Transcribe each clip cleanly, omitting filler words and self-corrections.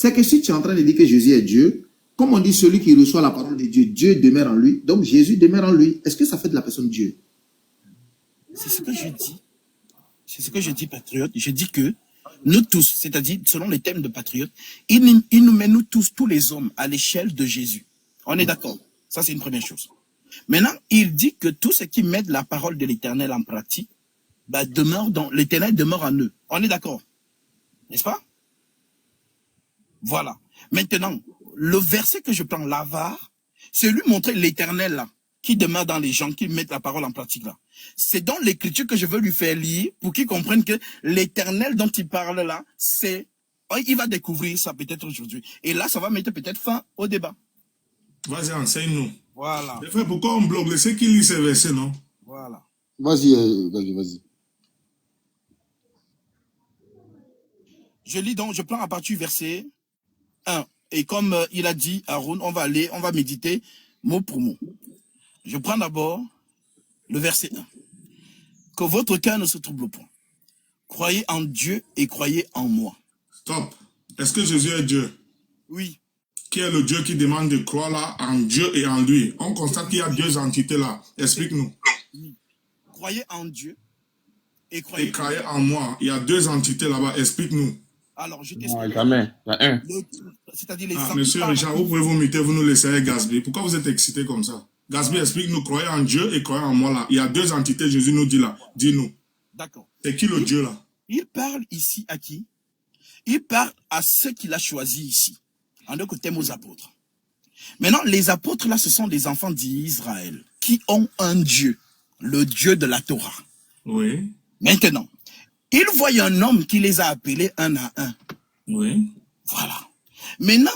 C'est que si tu es en train de dire que Jésus est Dieu, comme on dit, celui qui reçoit la parole de Dieu, Dieu demeure en lui, donc Jésus demeure en lui. Est-ce que ça fait de la personne Dieu? C'est ce que je dis. C'est ce que je dis, patriote. Je dis que nous tous, c'est-à-dire selon les thèmes de patriote, il nous met nous tous les hommes à l'échelle de Jésus. On est d'accord? Ça, c'est une première chose. Maintenant, il dit que tous ceux qui mettent la parole de l'Éternel en pratique, bah, l'Éternel demeure en eux. On est d'accord? N'est-ce pas? Voilà. Maintenant, le verset que je prends, l'avare, c'est lui montrer l'Éternel là, qui demeure dans les gens qui mettent la parole en pratique là. C'est dans l'écriture que je veux lui faire lire pour qu'il comprenne que l'Éternel dont il parle là, c'est... Il va découvrir ça peut-être aujourd'hui. Et là, ça va mettre peut-être fin au débat. Vas-y, enseigne-nous. Voilà. Mais frère, pourquoi on bloque? Laissez qu'il lit ces versets, non? Voilà. Vas-y, vas-y. Je lis donc, je prends à partir du verset 1. Et comme il a dit Aaron, on va méditer mot pour mot. Je prends d'abord le verset 1. Que votre cœur ne se trouble point. Croyez en Dieu et croyez en moi. Stop. Est-ce que Jésus est Dieu? Oui. Qui est le Dieu qui demande de croire là en Dieu et en lui? On constate qu'il y a deux entités là. Explique-nous. Oui. Croyez en Dieu et croyez en moi. Il y a deux entités là-bas. Explique-nous. Alors, je t'explique. Jamais. Il y a un. C'est-à-dire les Monsieur Richard, vous pouvez vous muter, vous nous laissez gaspiller. Pourquoi vous êtes excité comme ça? Gaspiller, explique-nous. Croyez en Dieu et croyez en moi là. Il y a deux entités, Jésus nous dit là. Dis-nous. D'accord. C'est qui le Dieu là? Il parle ici à qui? Il parle à ceux qu'il a choisis ici. En d'autres termes, aux apôtres. Maintenant, les apôtres là, ce sont des enfants d'Israël qui ont un Dieu, le Dieu de la Torah. Oui. Maintenant, ils voient un homme qui les a appelés un à un. Oui. Voilà. Maintenant,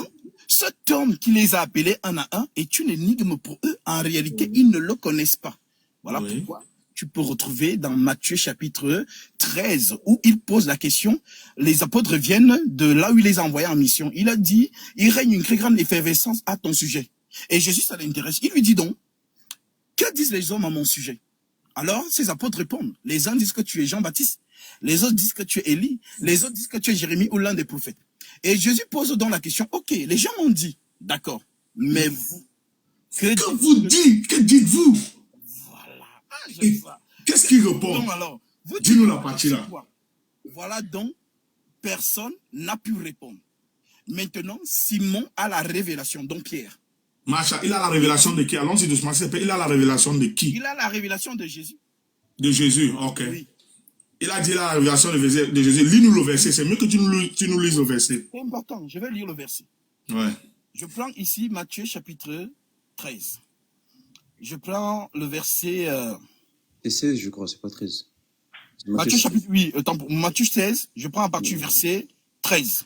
cet homme qui les a appelés un à un est une énigme pour eux. En réalité, ils ne le connaissent pas. Voilà pourquoi tu peux retrouver dans Matthieu chapitre 13, où il pose la question, les apôtres viennent de là où il les a envoyés en mission. Il a dit, il règne une très grande effervescence à ton sujet. Et Jésus, ça l'intéresse. Il lui dit donc, que disent les hommes à mon sujet? Alors, ces apôtres répondent. Les uns disent que tu es Jean-Baptiste. Les autres disent que tu es Élie. Les autres disent que tu es Jérémie ou l'un des prophètes. Et Jésus pose donc la question, ok, les gens ont dit, d'accord, mais vous, que vous dites, que dites-vous? Voilà. Qu'est-ce qu'il répond? Dis-nous la partie là. Voilà donc, personne n'a pu répondre. Maintenant, Simon a la révélation, donc Pierre. Macha, il a la révélation de qui? Allons-y doucement, il a la révélation de qui? Il a la révélation de Jésus. De Jésus, ok. Oui. Il a dit la révélation de Jésus. Lis-nous le verset, c'est mieux que tu nous lises le verset. C'est important, je vais lire le verset. Ouais. Je prends ici Matthieu chapitre 13. Je prends le verset... C'est 16, je crois, c'est pas 13. Matthieu chapitre 8, Matthieu 16, je prends à partir du verset 13.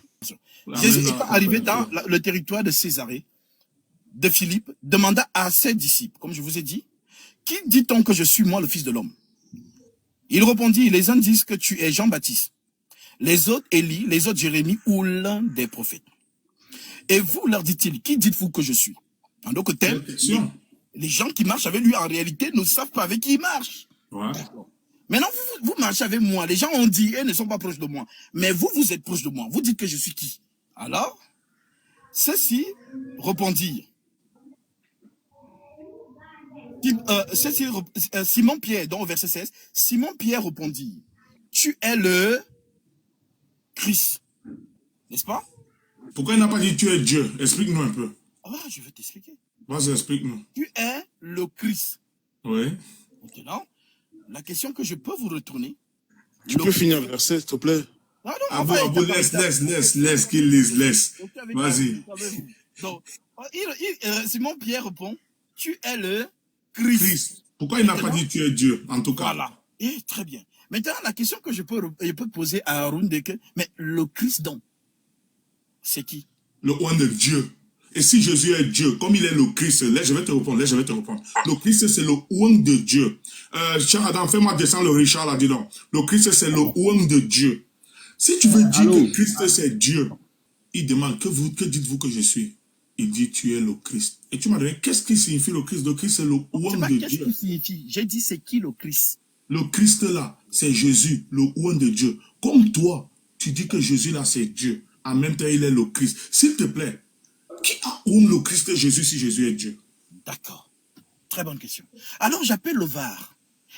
Jésus étant arrivé dans le territoire de Césarée, de Philippe, demanda à ses disciples, comme je vous ai dit, qui dit-on que je suis moi le Fils de l'homme? Il répondit, les uns disent que tu es Jean-Baptiste, les autres Élie, les autres Jérémie ou l'un des prophètes. Et vous, leur dit-il, qui dites-vous que je suis? En d'autres termes, les gens qui marchent avec lui, en réalité, ne savent pas avec qui ils marchent. Ouais. Maintenant, vous marchez avec moi. Les gens ont dit, ils ne sont pas proches de moi. Mais vous, vous êtes proches de moi. Vous dites que je suis qui? Alors, ceux-ci répondirent. Simon Pierre, dans le verset 16, Simon Pierre répondit, tu es le Christ. N'est-ce pas? Pourquoi il n'a pas dit tu es Dieu? Explique-nous un peu. Ah, je vais t'expliquer. Vas-y, explique-nous. Tu es le Christ. Oui. Maintenant, la question que je peux vous retourner. Tu peux finir le verset, s'il te plaît? Laisse qu'il lise, laisse. Vas-y. Donc, Simon Pierre répond, tu es le Christ. Pourquoi il n'a pas dit tu es Dieu, en tout cas? Voilà. Et très bien. Maintenant, la question que je peux poser à Aaron, mais le Christ donc, c'est qui? Le oint de Dieu. Et si Jésus est Dieu, comme il est le Christ, là je vais te répondre, Le Christ, c'est le oint de Dieu. Cher Adam, fais-moi descendre le Richard là, dis donc. Le Christ, c'est le oint de Dieu. Si tu veux dire que Christ, c'est Dieu, il demande, que dites-vous que je suis? Il dit, tu es le Christ. Et tu m'as demandé, qu'est-ce qui signifie le Christ? Le Christ, c'est le oint de Dieu. Qu'est-ce qui signifie? J'ai dit, c'est qui le Christ? Le Christ là, c'est Jésus, le oint de Dieu. Comme toi, tu dis que Jésus là, c'est Dieu. en même temps, il est le Christ. S'il te plaît, qui a oint le Christ Jésus si Jésus est Dieu? D'accord. Très bonne question. Alors, j'appelle le VAR.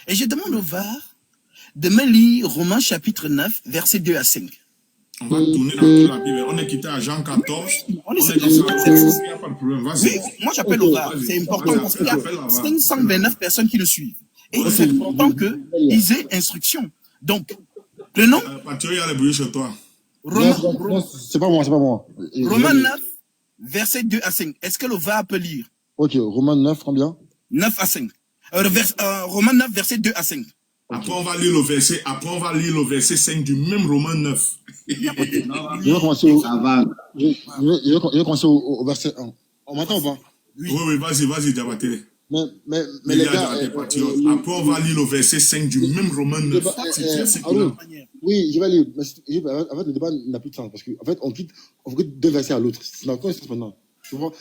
Et je demande au VAR de me lire Romains chapitre 9, versets 2 à 5. On va tourner dans toute la Bible. On est quitté à Jean 14. On est Il n'y a pas de problème. Vas-y. Oui, moi j'appelle au VAR. C'est important parce qu'il y a 529 personnes qui le suivent. Et c'est important qu'ils aient instruction. Donc, le nom Patio, il y a les bruits chez toi. C'est pas moi, c'est pas moi. Romains 9, versets 2 à 5. Est-ce que le VAR peut lire? Ok, Romains 9, combien? 9 à 5. Romains 9, versets 2 à 5. Après, on va lire le verset 5 du même Romains 9. Je vais commencer au verset 1. On m'entend ou pas? Oui, vas-y, Diabaté. Mais les gars... Après, on va lire le verset 5 du même Romains 9. Oui, je vais lire. En fait, le débat n'a plus de sens. Parce qu'en fait, on quitte deux versets à l'autre. C'est dans quoi maintenant? Tu vois?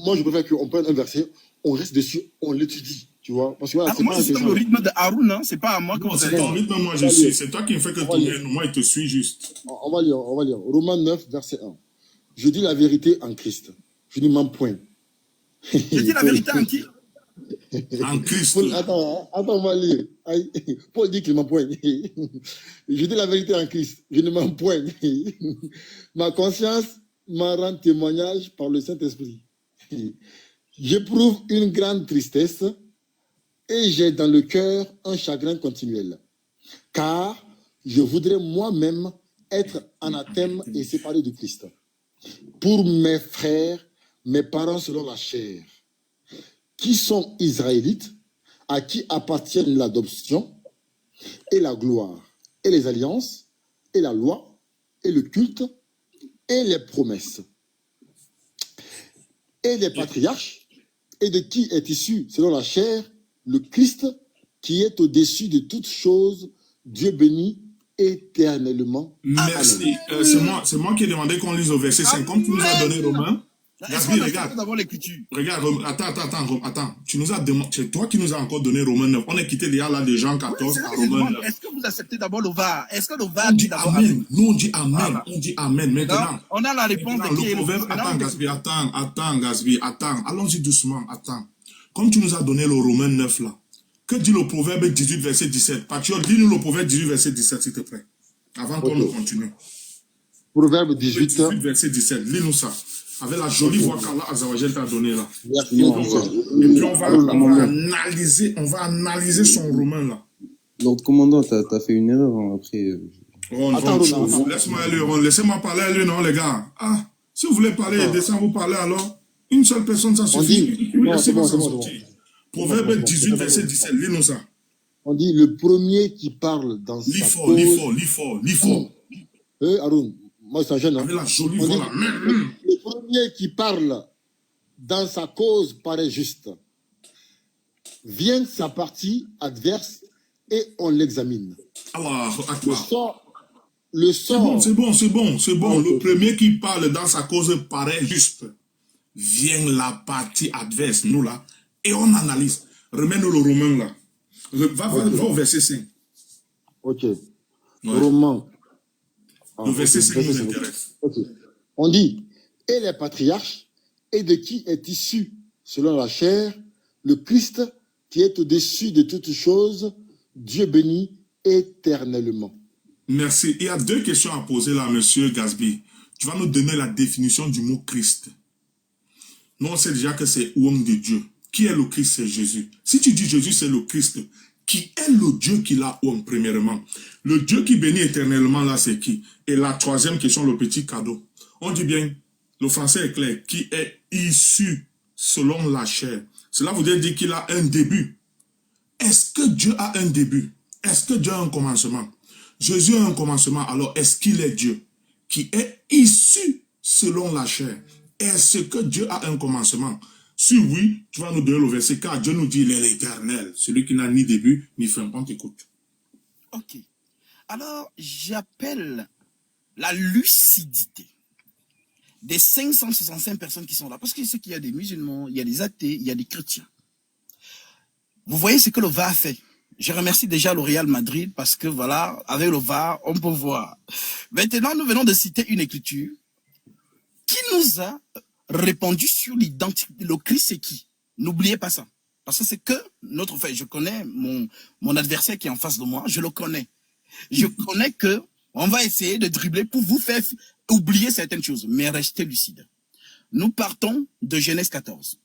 Moi, je préfère qu'on prenne un verset, on reste dessus, on l'étudie. Tu vois? Parce que voilà, moi, c'est dans le rythme de Haroun, hein? C'est pas à moi que vous allez. C'est ton rythme, moi, je suis. C'est toi qui me fais que tourner. Moi, il te suit juste. On va lire. Romains 9, verset 1. Je dis la vérité en Christ. Je ne mens point. Je dis la vérité en qui? En Christ. Paul, attends, on va lire. Paul dit qu'il ne ment point. Je dis la vérité en Christ. Je ne mens point. Ma conscience m'en rend témoignage par le Saint-Esprit. J'éprouve une grande tristesse et j'ai dans le cœur un chagrin continuel. Car je voudrais moi-même être anathème et séparé du Christ. Pour mes frères, mes parents selon la chair, qui sont israélites, à qui appartiennent l'adoption et la gloire, et les alliances, et la loi, et le culte, et les promesses, et les patriarches, et de qui est issu, selon la chair, le Christ, qui est au-dessus de toutes choses, Dieu béni éternellement. Merci. C'est moi qui ai demandé qu'on lise au verset 5. Comme tu nous as donné Romain. Gasby, regarde. Regarde, attends. Tu nous as demandé, c'est toi qui nous as encore donné Romains 9. On est quitté déjà là de Jean 14 à Romains 9. Est-ce que vous acceptez d'abord le VAR? Est-ce que le VAR dit Amen? Nous, on dit Amen. Voilà. On dit Amen. Maintenant, on a la réponse de qui est le proverbe. Attends, Gasby, attends. Allons-y doucement, attends. Comme tu nous as donné le Romains 9 là, que dit le proverbe 18, verset 17? Patriot, dis-nous le proverbe 18, verset 17, s'il te plaît. Avant qu'on ne continue. Proverbe 18, verset 17. Lis-nous ça. Avec la jolie voix qu'Allah Azawajel t'a donnée là. Merci. Et puis on va analyser son romain là. Lord commandant, t'as fait une erreur hein, après. Laisse-moi lire. Laissez-moi parler à lui, non, les gars. Ah, si vous voulez parler, descends vous parler alors. Une seule personne, ça suffit. Laissez-moi s'en sortir. Proverbe 18, verset 17. Lis-nous ça. On dit le premier qui parle dans sa cause... Lis fort. Haroun, moi c'est un jeune. Avec la jolie voix là. Le premier qui parle dans sa cause paraît juste. Vient sa partie adverse et on l'examine. Le sort. C'est bon. Le premier qui parle dans sa cause paraît juste. Vient la partie adverse, nous là, et on analyse. Remets-nous le romain là. Va au verset 5. Ok. Ouais. Romain. Le verset 5 nous intéresse. Okay. On dit, et les patriarches, et de qui est issu, selon la chair, le Christ, qui est au-dessus de toutes choses, Dieu béni éternellement. Merci. Il y a deux questions à poser là, monsieur Gasby. Tu vas nous donner la définition du mot Christ. Nous, on sait déjà que c'est homme de Dieu. Qui est le Christ? C'est Jésus. Si tu dis Jésus, c'est le Christ, qui est le Dieu qui l'a homme, premièrement? Le Dieu qui bénit éternellement, là, c'est qui? Et la troisième question, le petit cadeau. On dit bien, le français est clair, qui est issu selon la chair. Cela voudrait dire qu'il a un début. Est-ce que Dieu a un début? Est-ce que Dieu a un commencement? Jésus a un commencement, alors est-ce qu'il est Dieu? Qui est issu selon la chair. Est-ce que Dieu a un commencement? Si oui, tu vas nous donner le verset, car Dieu nous dit, il est l'éternel, celui qui n'a ni début, ni fin. On t'écoute. Ok. Alors, j'appelle la lucidité des 565 personnes qui sont là. Parce que c'est qu'il y a des musulmans, il y a des athées, il y a des chrétiens. Vous voyez ce que le VAR fait. Je remercie déjà le Real Madrid parce que voilà, avec le VAR, on peut voir. Maintenant, nous venons de citer une écriture qui nous a répondu sur l'identité. Le Christ, c'est qui? N'oubliez pas ça. Parce que c'est que notre fait. Je connais mon adversaire qui est en face de moi, je le connais. Je connais que on va essayer de dribbler pour vous faire oublier certaines choses, mais restez lucide. Nous partons de Genèse 14.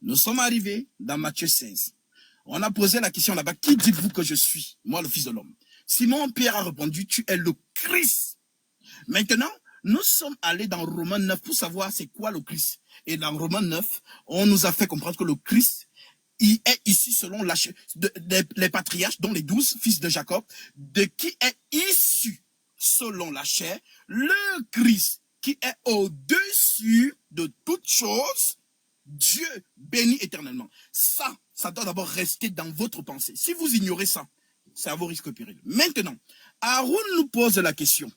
Nous sommes arrivés dans Matthieu 16. On a posé la question là-bas, qui dites-vous que je suis? Moi, le Fils de l'homme. Simon-Pierre a répondu, tu es le Christ. Maintenant, nous sommes allés dans Romains 9 pour savoir c'est quoi le Christ. Et dans Romains 9, on nous a fait comprendre que le Christ, il est ici selon les patriarches, dont les 12 fils de Jacob, de qui est issu selon la chair, le Christ qui est au-dessus de toutes choses, Dieu béni éternellement. Ça doit d'abord rester dans votre pensée. Si vous ignorez ça, c'est à vos risques et périls. Maintenant, Aaron nous pose la question.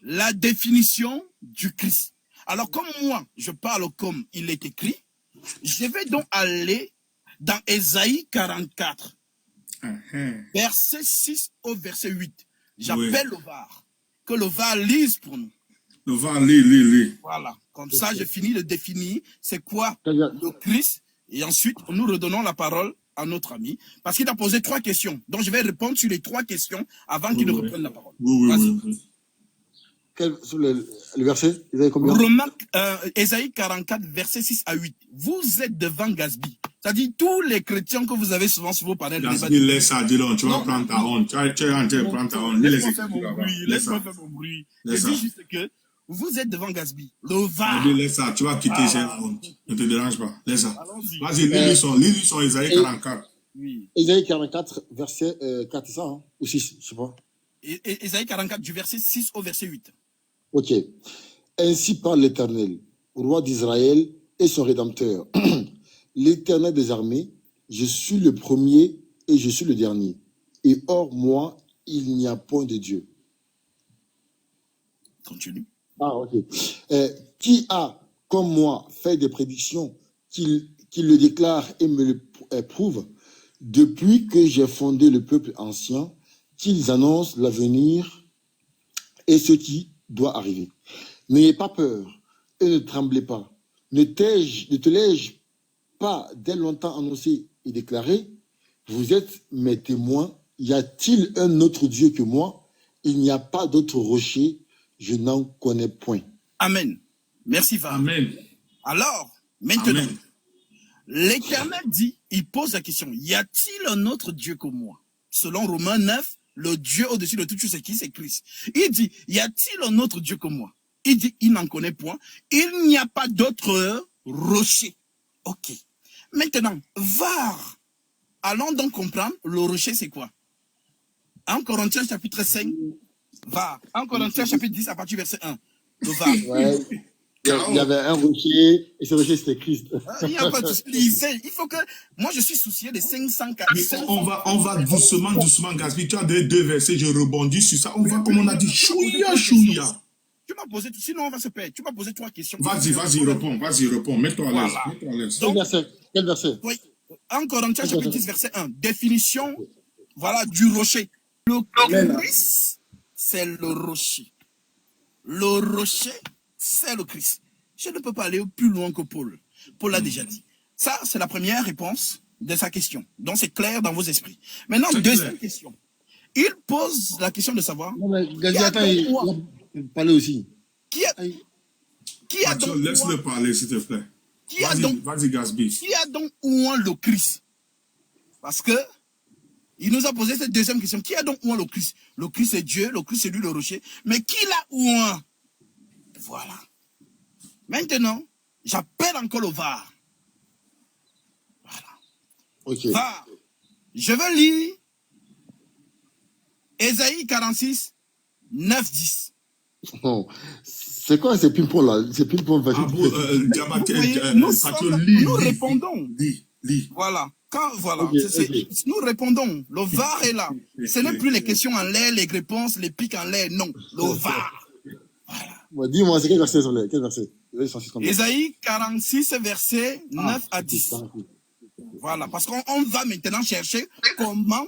La définition du Christ. Alors, comme moi, je parle comme il est écrit, je vais donc aller dans Ésaïe 44, verset 6 au verset 8. J'appelle le VAR. Que le VAR lise pour nous. Le VAR, lis. Voilà. Comme ça, j'ai fini de définir c'est quoi le Christ. Et ensuite, nous redonnons la parole à notre ami. Parce qu'il a posé 3 questions. Donc, je vais répondre sur les 3 questions avant qu'il ne reprenne la parole. Oui. Sur le verset, vous avez combien? Ésaïe 44, verset 6 à 8. Vous êtes devant Gatsby. C'est-à-dire tous les chrétiens que vous avez souvent sur vos panels. Gatsby, laisse ça, dis-donc, tu vas prendre ta honte. Tu vas prendre ta honte. Laisse-moi faire mon bruit. Je dis juste que vous êtes devant Gatsby. Le VAR. Laisse ça, tu vas quitter cette honte. Ne te dérange pas. Laisse ça. Vas-y, lis son Ésaïe 44. Oui. Ésaïe 44, verset 4, c'est ça, hein? Ou 6, je sais pas. Ésaïe 44, du verset 6 au verset 8. Ok. Ainsi parle l'Éternel, roi d'Israël et son Rédempteur. L'Éternel des armées, je suis le premier et je suis le dernier. Et hors moi, il n'y a point de Dieu. Continue. Ah, ok. Qui a, comme moi, fait des prédictions, qu'il le déclare et me le prouve, depuis que j'ai fondé le peuple ancien, qu'ils annoncent l'avenir et ce qui doit arriver. N'ayez pas peur et ne tremblez pas. Ne te l'ai-je pas dès longtemps annoncé et déclaré? Vous êtes mes témoins. Y a-t-il un autre Dieu que moi? Il n'y a pas d'autre rocher. Je n'en connais point. Amen. Merci, Va. Amen. Alors, maintenant, Amen. l'Éternel dit, il pose la question, y a-t-il un autre Dieu que moi? Selon Romains 9, le Dieu au-dessus de tout chose, c'est qui? C'est Christ. Il dit, y a-t-il un autre Dieu que moi? Il dit, il n'en connaît point. Il n'y a pas d'autre rocher. Ok. Maintenant, VAR. Allons donc comprendre, le rocher, c'est quoi? En Corinthiens, chapitre 5, VAR. En Corinthiens, chapitre 10, à partir du verset 1. Le VAR. Ouais. Il y avait un rocher, et ce rocher, c'était Christ. Il n'y a pas de souci. Il faut que... Moi, je suis soucié des 504. On va doucement, Gatsby. Tu as deux versets, je rebondis sur ça. On va, comme on a dit, chouïa. Tu m'as posé, sinon on va se perdre. Tu m'as posé 3 questions. Vas-y, réponds. Mets-toi à l'aise. Donc, Quel verset? Oui. En Corinthiens, chapitre 10, verset 1. Définition, voilà, du rocher. Le Christ, c'est le rocher. Le rocher, c'est le Christ. Je ne peux pas aller plus loin que Paul. Paul l'a déjà dit. Ça, c'est la première réponse de sa question. Donc, c'est clair dans vos esprits. Maintenant, deuxième question. Il pose la question de savoir... Non, mais Gazi, attends, il parlait aussi. Qui a donc... Laisse-le parler, s'il te plaît. Vas-y, Gatsby. Qui a donc ouin le Christ? Parce que il nous a posé cette deuxième question. Qui a donc ouin le Christ? Le Christ c'est Dieu, le Christ c'est lui le rocher. Mais qui l'a ouin? Voilà. Maintenant, j'appelle encore le VAR. Voilà. Ok. VAR. Je veux lire Ésaïe 46, 9, 10. Oh. C'est quoi ces ping-pong là? Ces ping-pong nous répondons. Lis. Voilà. Voilà. Okay. Nous répondons. Le VAR est là. Ce n'est plus les questions en l'air, les réponses, les pics en l'air. Non. Le VAR. Voilà. Bon, dis-moi, c'est quel verset sur les... Quel verset? Ésaïe 46, verset 9 à 10. Voilà, parce qu'on va maintenant chercher comment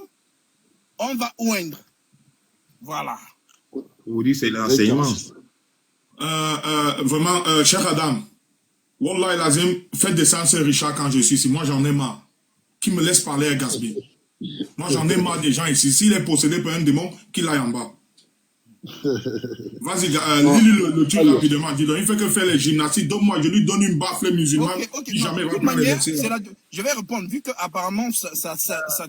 on va oindre. Voilà. Vous dites c'est l'enseignement. Vraiment, cher Adam, Wallah Lazim, faites descendre ce Richard quand je suis ici. Moi, j'en ai marre. Qui me laisse parler à Gatsby. Moi, j'en ai marre des gens ici. S'il est possédé par un démon, qu'il aille en bas. Vas-y, lis le truc rapidement. Dis-donc, il fait que faire les gymnastiques. Donc, moi, je lui donne une baffe musulmane. Ok, Jamais de toute manière, je vais répondre. Vu qu'apparemment, ça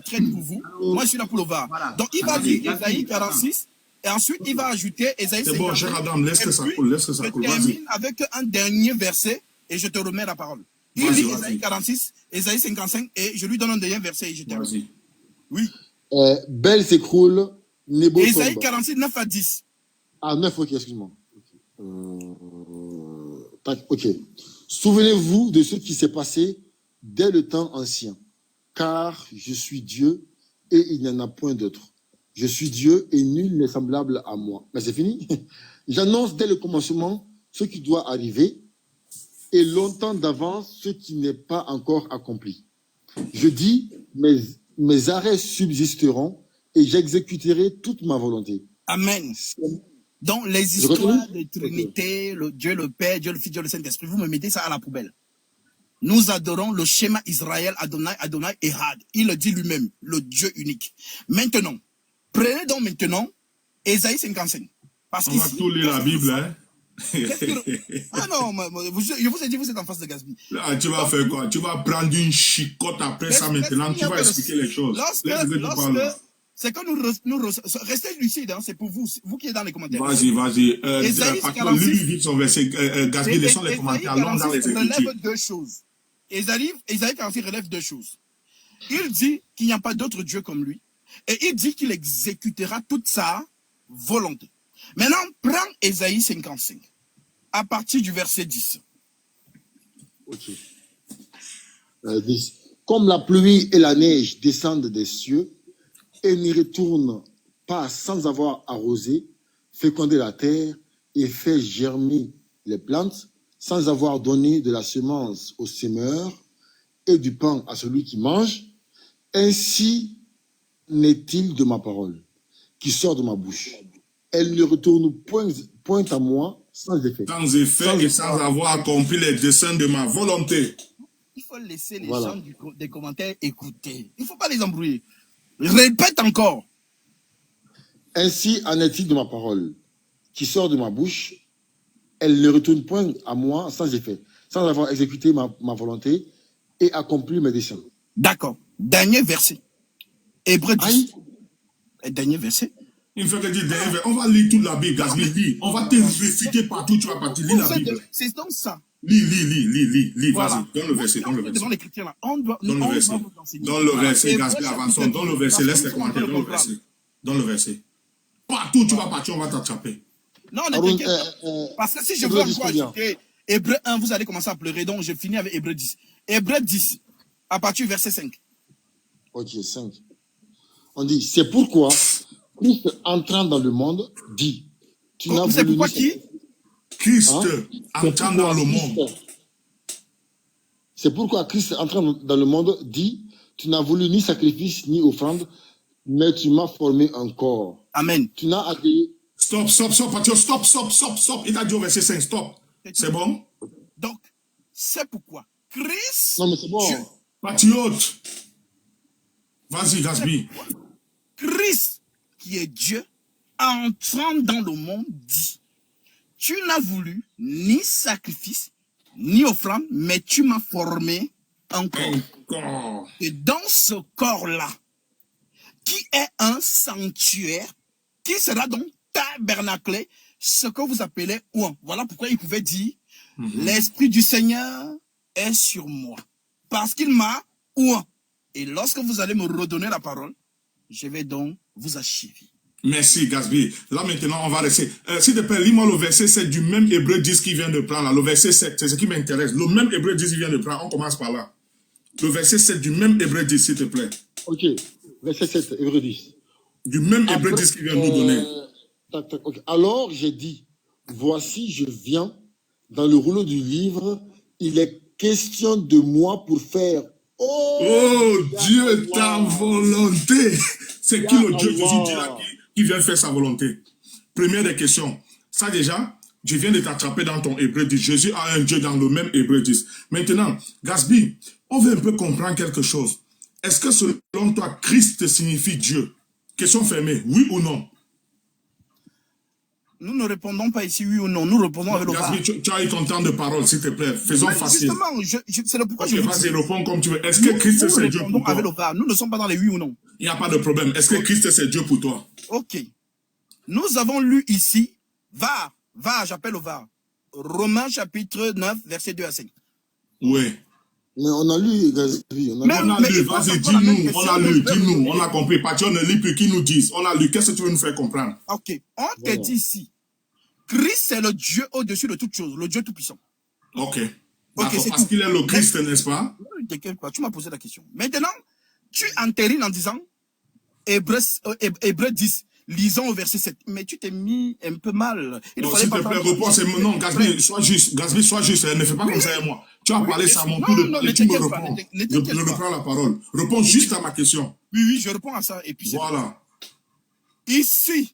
traite pour vous. Moi, je suis là pour le VAR. Voilà. Donc, il va dire Ésaïe 46. Et ensuite, il va ajouter Ésaïe 50. C'est bon, cher Adam, laisse que ça coule. Laisse que ça coule. Je termine avec un dernier verset et je te remets la parole. Il lit Ésaïe 46, Ésaïe 55 et je lui donne un dernier verset et je termine. Vas-y. Oui. Belle s'écroule, Nebo tombe. Ésaïe 46, 9 à 10. Ah, 9, ok, excuse-moi. Ok. Souvenez-vous de ce qui s'est passé dès le temps ancien, car je suis Dieu et il n'y en a point d'autre. Je suis Dieu et nul n'est semblable à moi. Mais c'est fini. J'annonce dès le commencement ce qui doit arriver et longtemps d'avance ce qui n'est pas encore accompli. Je dis, mes arrêts subsisteront et j'exécuterai toute ma volonté. Amen. Donc, les histoires de Trinité, le Dieu le Père, Dieu le Fils, Dieu le Saint-Esprit, vous me mettez ça à la poubelle. Nous adorons le schéma Israël, Adonai, Adonai, Ehad. Il le dit lui-même, le Dieu unique. Maintenant, prenez donc maintenant Ésaïe 55. Parce on va tout lire la Bible, hein. Ah non, je vous ai dit, vous êtes en face de Gatsby. Là, tu vas faire quoi? Tu vas prendre une chicotte après ça maintenant, tu vas expliquer les choses. C'est que nous restez lucides, hein, c'est pour vous, vous qui êtes dans les commentaires. Vas-y. Lui vite son verset, Gatsby, laissons les commentaires, allons dans les Écritures. Relève deux choses. Ésaïe 46 relève deux choses. Il dit qu'il n'y a pas d'autre Dieu comme lui, et il dit qu'il exécutera toute sa volonté. Maintenant, prends Ésaïe 55, à partir du verset 10. Ok. 10. Comme la pluie et la neige descendent des cieux et n'y retournent pas sans avoir arrosé, fécondé la terre et fait germer les plantes, sans avoir donné de la semence au semeur et du pain à celui qui mange, ainsi n'est-il de ma parole qui sort de ma bouche. Elle ne retourne point à moi sans effet. Sans effet et sans avoir accompli les desseins de ma volonté. Il faut laisser les gens des commentaires écouter. Il ne faut pas les embrouiller. Répète encore. Ainsi en est-il de ma parole qui sort de ma bouche. Elle ne retourne point à moi sans effet, sans avoir exécuté ma volonté et accompli mes desseins. D'accord. Dernier verset. Hébreux 10. Dernier verset. Il faut que tu dises, on va lire toute la Bible, Gatsby, lis. On va te réfuter partout, tu vas partir, lis la Bible. C'est donc ça. Lis, voilà. Vas-y, donne le verset, donne le verset. Devant les chrétiens là, on doit donne le verset, donne le verset, Gatsby, avançons, donne le verset, laisse les commentaires, donne le verset. Partout, tu vas partir, on va t'attraper. Non, ne t'inquiète pas. Parce que si je veux encore ajouter Hébreu 1, vous allez commencer à pleurer, donc je finis avec Hébreu 10. Hébreu 10, à partir du verset 5. Ok, 5. On dit, c'est pourquoi Christ entrant dans le monde dit, c'est pourquoi qui? Christ entrant dans le monde. C'est pourquoi Christ entrant dans le monde dit, tu n'as voulu ni sacrifice ni offrande, mais tu m'as formé un corps. Amen. Tu n'as adhéré. Stop. Il a dit au verset 5, stop. C'est bon? Donc, c'est pourquoi Christ. Non, mais c'est bon. Patriote. Vas-y, Gatsby. Christ, qui est Dieu, entrant dans le monde, dit, tu n'as voulu ni sacrifice, ni offrande, mais tu m'as formé un corps. Et dans ce corps-là, qui est un sanctuaire, qui sera donc tabernaclé, ce que vous appelez ouin. Voilà pourquoi il pouvait dire, l'Esprit du Seigneur est sur moi, parce qu'il m'a ouin. Et lorsque vous allez me redonner la parole, je vais donc vous achever. Merci, Gatsby. Là, maintenant, on va rester. S'il te plaît, lis-moi le verset 7 du même Hébreu 10 qui vient de prendre. Là. Le verset 7, c'est ce qui m'intéresse. Le même Hébreu 10 qui vient de prendre. On commence par là. Le verset 7 du même Hébreu 10, s'il te plaît. Ok. Verset 7, Hébreu 10. Du même Hébreu 10 qui vient de nous donner. Okay. Alors, j'ai dit, voici, je viens. Dans le rouleau du livre, il est question de moi pour faire Oh Dieu, ta volonté. C'est qui le Dieu de Jésus là qui vient faire sa volonté? Première des questions. Ça déjà, je viens de t'attraper dans ton Hébreu 10. Jésus a un Dieu dans le même Hébreu 10. Maintenant, Gasby, on veut un peu comprendre quelque chose. Est-ce que selon toi, Christ signifie Dieu? Question fermée, oui ou non? Nous ne répondons pas ici oui ou non, nous répondons avec le VAR. Gasby, tu as eu ton temps de parole, s'il te plaît. Faisons facile. Justement, c'est le pourquoi je vas-y, réponds comme tu veux. Est-ce que Christ c'est Dieu pour toi? Avec le VAR. Nous ne sommes pas dans les oui ou non. Il n'y a pas de problème. Est-ce que Christ c'est Dieu pour toi? Ok. Nous avons lu ici, VAR, j'appelle au VAR. Romains chapitre 9, verset 2 à 5. Oui. Mais on a lu, Gasby. On a lu, vas-y, dis-nous. On a lu, dis-nous. On a compris. Patio ne lit plus, qui nous dise. On a lu. Qu'est-ce que tu veux nous faire comprendre? Ok. On te dit ici, Christ c'est le Dieu au-dessus de toutes choses, le Dieu tout-puissant. Ok. Ok, c'est parce qu'il est le Christ, n'est-ce pas? T'inquiète pas, tu m'as posé la question. Maintenant, tu entérines en disant, Hébreu 10, lisons au verset 7. Mais tu t'es mis un peu mal. Non, s'il te plaît, réponds. Non, Gasby, sois juste. Gasby, sois juste. Ne fais pas comme ça avec moi. Tu as parlé ça à mon tour et tu me réponds. Je reprends la parole. Réponds juste à ma question. Oui, je réponds à ça. Et puis voilà. Ici,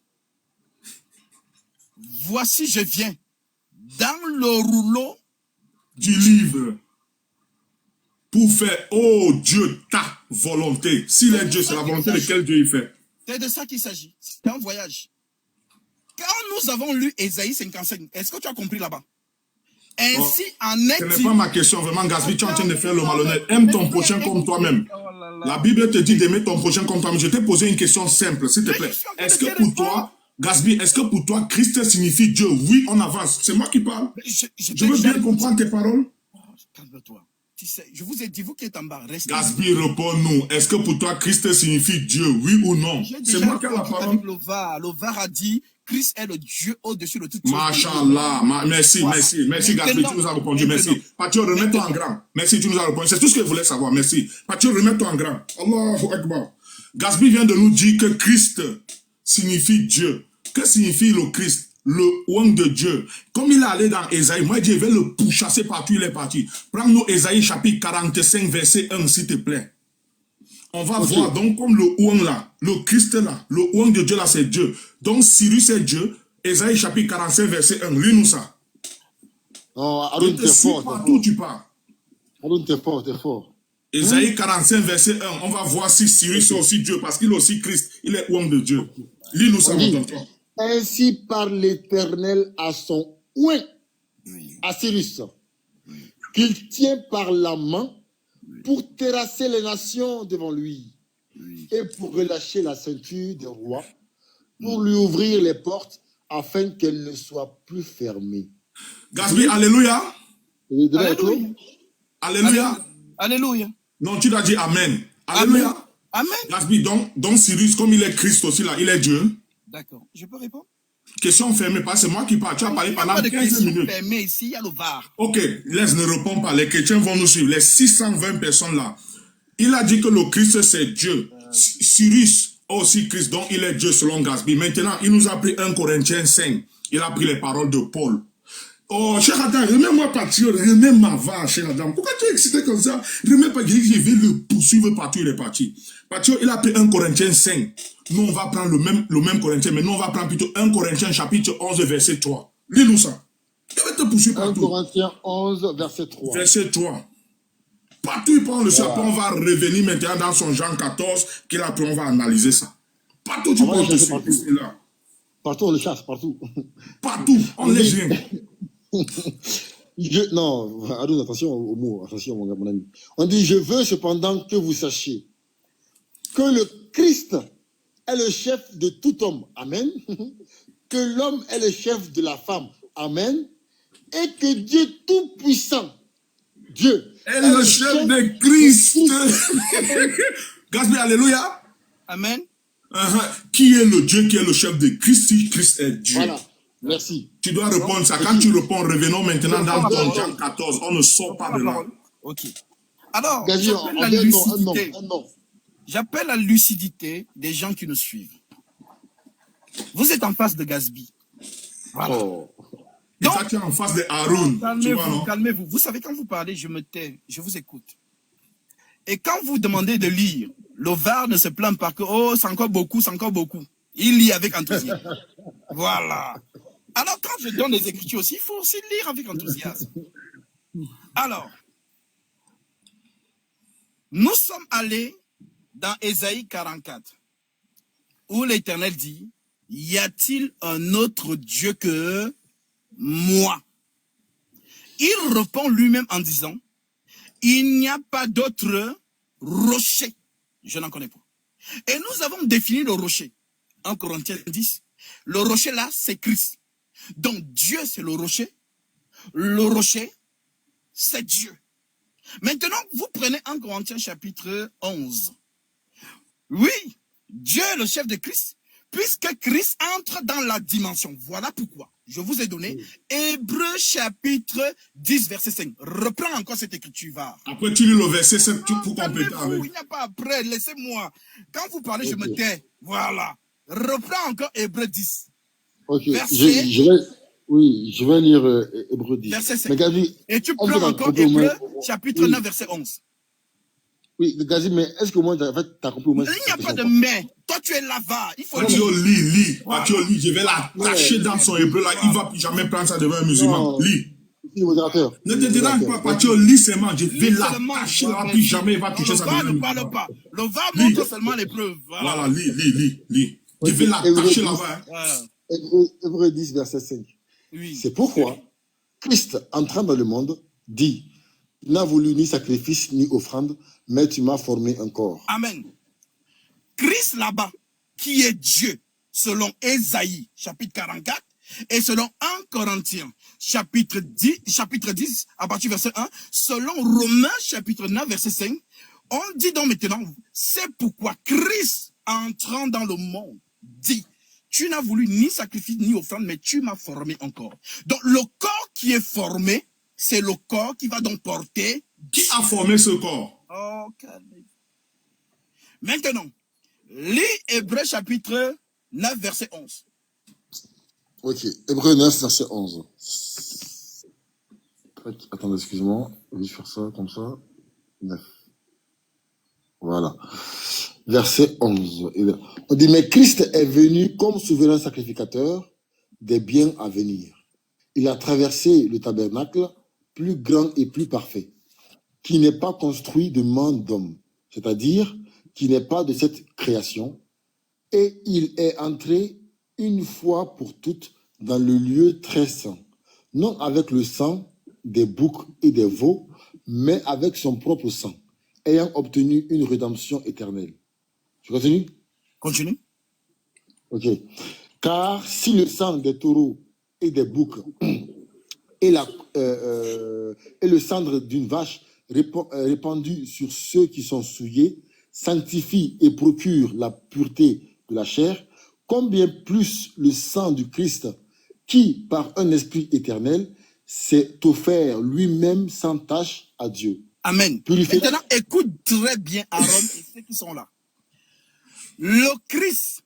voici, je viens dans le rouleau du livre pour faire, oh Dieu, ta volonté. S'il est Dieu, c'est la volonté de quel Dieu il fait? C'est de ça qu'il s'agit. C'est un voyage. Quand nous avons lu Ésaïe 55, est-ce que tu as compris là-bas? Ainsi en est-il. Ce n'est pas ma question, vraiment, Gasby, tu es en train de faire le malhonnête. Aime ton prochain comme toi-même. La Bible te dit d'aimer ton prochain comme toi-même. Je t'ai posé une question simple, s'il te plaît. Est-ce que pour toi, Gasby, est-ce que pour toi, Christ signifie Dieu? Oui, on avance. C'est moi qui parle. Je veux bien comprendre tes paroles. Calme-toi. Tu sais, je vous ai dit, vous qui êtes en bas, restez. Gasby, réponds-nous. Est-ce que pour toi, Christ signifie Dieu? Oui ou non? C'est moi qui ai la parole. Le VAR a dit, Christ est le Dieu au-dessus de toute chose. Machallah. Merci Gasby, tu nous as répondu. Merci. Patio, remets-toi en grand. Merci, tu nous as répondu. C'est tout ce que je voulais savoir. Merci. Patio, remets-toi en grand. Allahu Akbar. Gasby vient de nous dire que Christ signifie Dieu. Que signifie le Christ? Le ouang de Dieu. Comme il est allé dans Ésaïe, moi je vais le pourchasser partout, il est parti. Prends-nous Ésaïe chapitre 45, verset 1, s'il te plaît. On va voir, donc, comme le ouang là, le Christ là, le ouang de Dieu là, c'est Dieu. Donc, Cyrus est Dieu. Ésaïe chapitre 45, verset 1. Lis-nous ça. Oh, Arun, t'es fort. Partout tu pars. Arun, t'es fort. Ésaïe 45, verset 1. On va voir si Cyrus est aussi Dieu, parce qu'il est aussi Christ. Il est ouang de Dieu. Lis-nous ça, mon tonton. Ainsi parle l'Éternel à son ouin, à Cyrus, qu'il tient par la main pour terrasser les nations devant lui et pour relâcher la ceinture des rois, pour lui ouvrir les portes afin qu'elles ne soient plus fermées. Gasby, alléluia. Alléluia. Alléluia. Non, tu dois dire Amen. Alléluia. Amen. Gasby, donc Cyrus, comme il est Christ aussi là, il est Dieu. D'accord. Je peux répondre? Question fermée, parce que c'est moi qui parle. Tu as parlé pendant 15 minutes. Fermée ici, il y a le VAR. Ok, laisse, ne réponds pas. Les chrétiens vont nous suivre. Les 620 personnes là. Il a dit que le Christ c'est Dieu. Cyrus aussi Christ, donc il est Dieu selon Gasby. Maintenant, il nous a pris 1 Corinthiens 5. Il a pris les paroles de Paul. Oh, cher Adam, remets-moi Patio, remets ma va, cher Adam. Pourquoi tu es excité comme ça? Remets pas, je vais le poursuivre partout, il est parti. Patio, il a pris 1 Corinthiens 5. Nous, on va prendre le même Corinthien, mais nous, on va prendre plutôt 1 Corinthiens chapitre 11, verset 3. Lis-nous ça. Je vais te poursuivre partout. 1 Corinthiens 11, verset 3. Verset 3. Partout, il prend le chapeau, on va revenir maintenant dans son Jean 14, qu'il a pris, on va analyser ça. Partout, tu prends le là. Partout, on le chasse, partout. Partout, on les gêne. Non, attention aux mots, attention mon ami. On dit, je veux cependant que vous sachiez que le Christ est le chef de tout homme. Amen. Que l'homme est le chef de la femme. Amen. Et que Dieu Tout-Puissant, Dieu, est le chef de Christ. Gasby, alléluia. Amen. Qui est le Dieu qui est le chef de Christ si Christ est Dieu? Voilà. Merci. Tu dois répondre ça. Quand tu réponds, revenons maintenant dans ton Jean 14. On ne sort pas de là. Ok. Alors, j'appelle la lucidité des gens qui nous suivent. Vous êtes en face de Gasby. Voilà. Oh. Et toi, tu es en face de Aaron. Calmez-vous, calmez-vous. Vous savez, quand vous parlez, je me tais, je vous écoute. Et quand vous demandez de lire, le VAR ne se plaint pas que, oh, c'est encore beaucoup, c'est encore beaucoup. Il lit avec enthousiasme. Voilà. Alors, quand je donne les Écritures aussi, il faut aussi lire avec enthousiasme. Alors, nous sommes allés dans Ésaïe 44, où l'Éternel dit, y a-t-il un autre Dieu que moi? Il répond lui-même en disant, il n'y a pas d'autre rocher. Je n'en connais pas. Et nous avons défini le rocher. 1 Corinthiens 10. Le rocher là, c'est Christ. Donc Dieu, c'est le rocher. Le rocher, c'est Dieu. Maintenant, vous prenez 1 Corinthiens chapitre 11. Oui, Dieu est le chef de Christ, puisque Christ entre dans la dimension. Voilà pourquoi je vous ai donné Hébreux chapitre 10, verset 5. Reprends encore cette écriture. Va. Après, tu lis le verset 7 pour compléter avec. Il n'y a pas après, laissez-moi. Quand vous parlez, je me tais. Voilà. Reprends encore Hébreux 10. Ok, verset... je vais lire Hébreux 10. Verset 5. Mais Gazi, et tu prends encore Hébreux chapitre 9, verset 11. Oui, Gazi, mais est-ce que moi, en fait, tu as compris au moins? Il n'y a pas de mais. Toi, tu es là-bas. Il faut Patio, lis. Patio, lis. Je vais l'attacher dans son hébreu là. Il ne va plus jamais prendre ça devant un musulman. Lis. Ne te dérange pas, Patio, lis seulement. Je vais l'attacher là, puis jamais il va toucher ça devant un musulman. Ne parle pas. Le va montre seulement les preuves. Voilà, lis. Je vais l'attacher là-bas. Hébreux 10, verset 5. Oui. C'est pourquoi Christ, entrant dans le monde, dit, tu n'as voulu ni sacrifice ni offrande, mais tu m'as formé un corps. Amen. Christ là-bas, qui est Dieu, selon Ésaïe, chapitre 44, et selon 1 Corinthiens, chapitre 10, à partir du verset 1, selon Romains, chapitre 9, verset 5, on dit donc maintenant, c'est pourquoi Christ, entrant dans le monde, dit, tu n'as voulu ni sacrifice ni offrande, mais tu m'as formé un corps. Donc le corps qui est formé, c'est le corps qui va donc porter. Qui a formé ce corps? Ok. Maintenant, lis Hébreux chapitre 9, verset 11. Ok, Hébreux 9, verset 11. Attendez, excuse-moi. Je vais faire ça comme ça. 9. Voilà. Verset 11. On dit, mais Christ est venu comme souverain sacrificateur des biens à venir. Il a traversé le tabernacle plus grand et plus parfait, qui n'est pas construit de main d'homme, c'est-à-dire qui n'est pas de cette création, et il est entré une fois pour toutes dans le lieu très saint, non avec le sang des boucs et des veaux, mais avec son propre sang, ayant obtenu une rédemption éternelle. Tu continues? Continue. Ok. Car si le sang des taureaux et des boucs et le cendre d'une vache répandu sur ceux qui sont souillés sanctifie et procure la pureté de la chair, combien plus le sang du Christ, qui, par un esprit éternel, s'est offert lui-même sans tache à Dieu. Amen. Maintenant, écoute très bien Aaron et ceux qui sont là. Le Christ,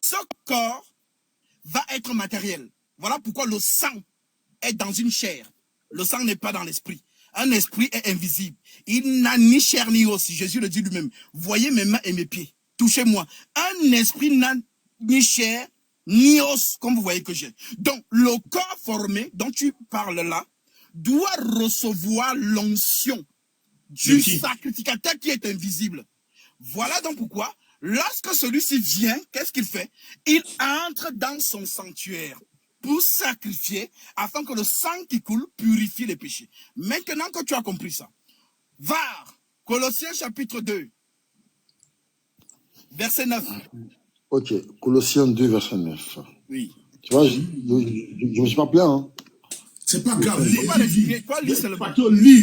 ce corps va être matériel. Voilà pourquoi le sang est dans une chair. Le sang n'est pas dans l'esprit. Un esprit est invisible. Il n'a ni chair ni os. Jésus le dit lui-même. Voyez mes mains et mes pieds. Touchez-moi. Un esprit n'a ni chair ni os, comme vous voyez que j'ai. Donc, le corps formé dont tu parles là doit recevoir l'onction du sacrificateur qui est invisible. Voilà donc pourquoi, lorsque celui-ci vient, qu'est-ce qu'il fait? Il entre dans son sanctuaire pour sacrifier, afin que le sang qui coule purifie les péchés. Maintenant que tu as compris ça, var, Colossiens chapitre 2, verset 9. Ok, Colossiens 2, verset 9. Oui. Tu vois, je ne me suis pas plaint, hein. C'est pas grave. Lis,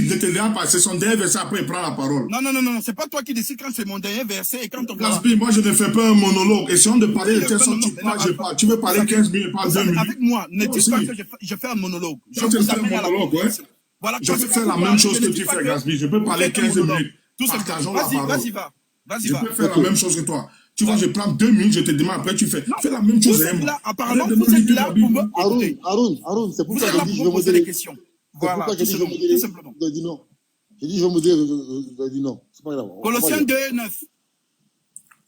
ne te dérange pas. C'est son dernier verset, après il prend la parole. Non, c'est pas toi qui décides quand c'est mon dernier verset et quand on parle. Moi je ne fais pas un monologue. Essayons de parler de quelle sorte tu parles, je parle. Tu veux parler 15 minutes, parle 2 minutes. Avec moi, ne dis pas que je fais un monologue. Je fais un monologue, ouais. Voilà, je peux faire la même chose que tu fais, Gasby. Je peux parler 15 minutes. Partageons la parole. Vas-y, va. Je peux faire la même chose que toi. Tu vois, je prends 2 minutes, je te demande, après tu fais. Fais la même chose. Apparemment, vous êtes là pour me... Aaron, c'est pour ça que je poser des questions. Voilà, pourquoi j'ai tout dit je vais simplement. modérer. Tout simplement. Vous avez dit non. J'ai dit je vais modérer. Vous avez dit non. C'est pas grave. On va Colossiens lire. 2, 9.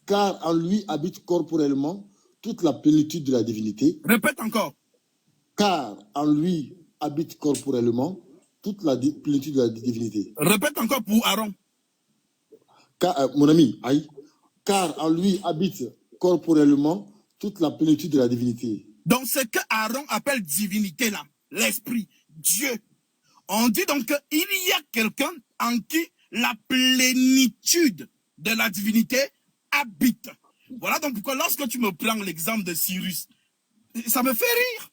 Car en lui habite corporellement toute la plénitude de la divinité. Répète encore. Car en lui habite corporellement toute la plénitude de la divinité. Répète encore pour Aaron. Car, mon ami, aïe. Car en lui habite corporellement toute la plénitude de la divinité. Donc, ce que Aaron appelle divinité là, l'esprit, Dieu. On dit donc qu'il y a quelqu'un en qui la plénitude de la divinité habite. Voilà donc pourquoi lorsque tu me prends l'exemple de Cyrus, ça me fait rire.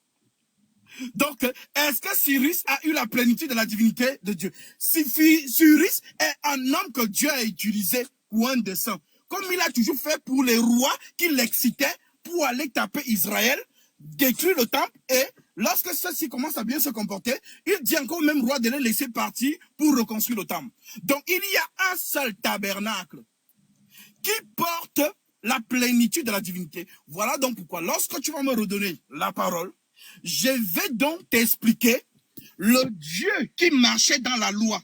Donc, est-ce que Cyrus a eu la plénitude de la divinité de Dieu? Cyrus est un homme que Dieu a utilisé pour un dessein. Comme il a toujours fait pour les rois qui l'excitaient pour aller taper Israël, détruire le temple, et lorsque ceux-ci commencent à bien se comporter, il dit encore au même roi de les laisser partir pour reconstruire le temple. Donc, il y a un seul tabernacle qui porte la plénitude de la divinité. Voilà donc pourquoi, lorsque tu vas me redonner la parole, je vais donc t'expliquer le Dieu qui marchait dans la loi.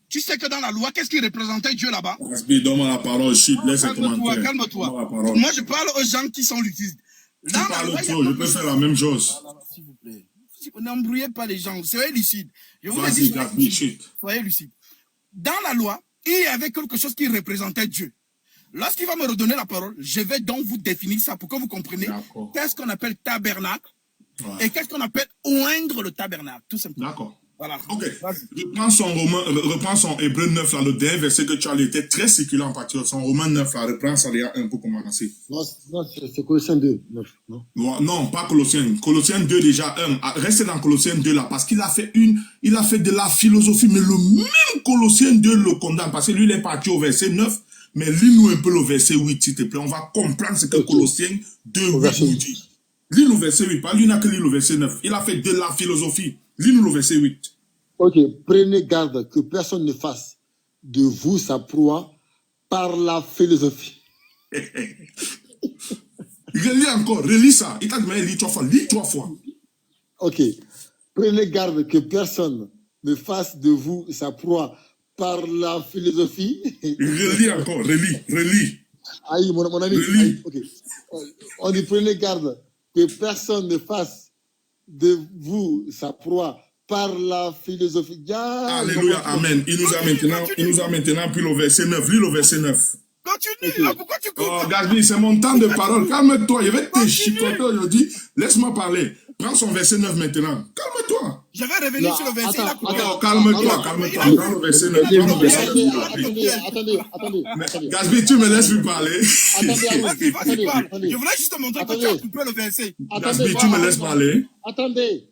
Tu sais que dans la loi, qu'est-ce qui représentait Dieu là-bas? Donne-moi la parole, chut, laisse les Calme-toi, commentaires. calme-toi. Donne-moi la parole. Moi, je parle aux gens qui sont lucides. Tu Dans la parles loi, il y a trop, je quelque peux chose. faire la même chose. S'il vous plaît. N'embrouillez pas les gens. Soyez lucides. Je vous ai Vas-y, dit, Gabi, chut. soyez lucides. Dans la loi, il y avait quelque chose qui représentait Dieu. Lorsqu'il va me redonner la parole, je vais donc vous définir ça pour que vous compreniez D'accord. qu'est-ce qu'on appelle tabernacle Ouais. et qu'est-ce qu'on appelle oindre le tabernacle, tout simplement. D'accord. Voilà. Ok. Vas-y. Reprends son Hébreu 9, là, le dernier verset que tu as lu était très circulant en partir de son Romain 9, là, reprends ça déjà un peu pour commencer. Non, c'est Colossiens 2, 9. Non. Non, pas Colossiens. Colossiens 2 déjà, 1. Restez dans Colossiens 2 là, parce qu'il a fait de la philosophie, mais le même Colossiens 2 le condamne, parce que lui, il est parti au verset 9, mais lis-nous un peu le verset 8, s'il te plaît. On va comprendre ce que Colossiens 2, 8 nous dit. Lis le verset 8, pas lui n'a que lu le verset 9. Il a fait de la philosophie. Lis-nous le verset 8. Ok, prenez garde que personne ne fasse de vous sa proie par la philosophie. Relis encore, relis ça. Il t'a demandé, lis 3 fois. Lis 3 fois. Ok, prenez garde que personne ne fasse de vous sa proie par la philosophie. Relis encore, relis. Aïe, mon ami. Relis. Aïe, ok. On dit prenez garde que personne ne fasse de vous sa proie par la philosophie. Alléluia, amen. Il nous a maintenant pris le verset 9. Lis le verset 9. Continue. Ah, pourquoi tu Oh, coupes? Gabi, c'est mon temps de parole. Calme-toi. Je vais te chicoter aujourd'hui. Laisse-moi parler. Prends son verset 9 maintenant. Calme-toi. Je vais revenir Non, sur le verset. Il a coupé. Oh, calme-toi. Prends le verset 9. Prends le verset 9. Attendez. Gabi, tu me laisses lui parler. Vas-y, parle. Attendez. Je voulais juste te montrer que tu as coupé le verset. Gabi, tu me laisses parler. Attendez.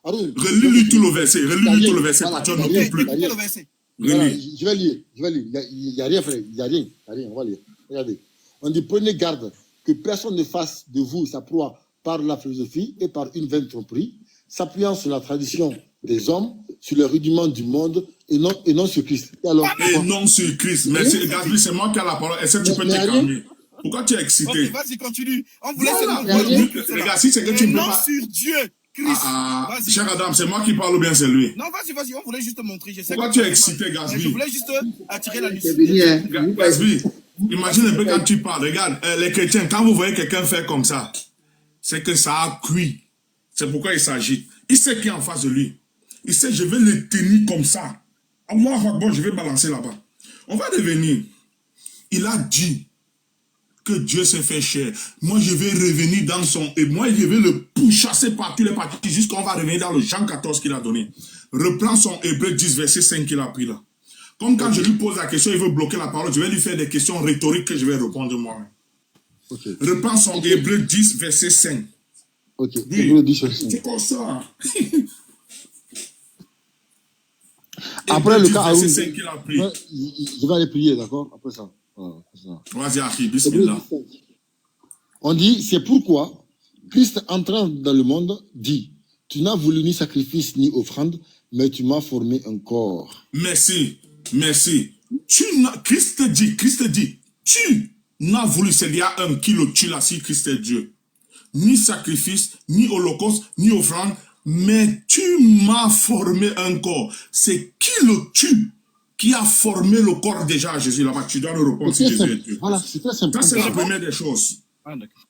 Arun, Relis-lui tout le verset. Relis-lui tout le verset. Voilà. Tu ne Ok, coupes plus. écoutez le verset. voilà, Relis. je vais lire. Il n'y a rien, frère. Il n'y a rien. On va lire. Regardez. On dit prenez garde que personne ne fasse de vous sa proie par la philosophie et par une vaine tromperie, s'appuyant sur la tradition des hommes, sur les rudiments du monde et non sur Christ. Et alors, Et non sur Christ. Merci. Gabi, c'est moi qui ai la parole. Est-ce que tu peux te calmer? Pourquoi tu es excité? Ok, vas-y, continue. On voulait Voilà. se Regarde, si c'est que tu ne peux non pas. sur Dieu, Christ. Vas-y. Cher Adam, c'est moi qui parle ou bien c'est lui? Non, vas-y, on voulait juste te montrer. Je sais Pourquoi que tu es as excité, mal. Gatsby? Mais je voulais juste attirer la C'est venu, lucidité. hein. Gatsby, imagine un peu quand tu parles. Regarde, les chrétiens, quand vous voyez quelqu'un faire comme ça, c'est que ça a cuit. C'est pourquoi il s'agite. Il sait qui est en face de lui. Il sait, je vais le tenir comme ça. Moi, bon, je vais balancer là-bas. On va revenir. Il a dit que Dieu s'est fait chair. Moi, je vais revenir dans son... Et moi, je vais le pourchasser par tous les parties jusqu'à on va revenir dans le Jean 14 qu'il a donné. Reprends son Hébreu 10, verset 5 qu'il a pris là. Comme quand je lui pose la question, il veut bloquer la parole, je vais lui faire des questions rhétoriques que je vais répondre moi-même. ok. Reprends son Hébreu 10, verset 5. Ok. Oui. Hébreux 10, verset 5. C'est comme ça. Après Hébreu le 10, cas, verset Arun, 5 qu'il a pris. je vais aller prier, d'accord? Après ça. Voilà, après ça. Vas-y, Aki, Hébreux bismillah. 10, 5. On dit, c'est pourquoi Christ entrant dans le monde dit, tu n'as voulu ni sacrifice ni offrande, mais tu m'as formé un corps. Merci. Christ dit, tu n'as voulu, c'est il y a un qui le tue là, si Christ est Dieu. Ni sacrifice, ni holocauste, ni offrande, mais tu m'as formé un corps. C'est qui le tu qui a formé le corps déjà à Jésus là-bas? Tu dois le répondre si Jésus est Dieu. Voilà, c'est très simple. Ça, c'est la première des choses. Ah, d'accord.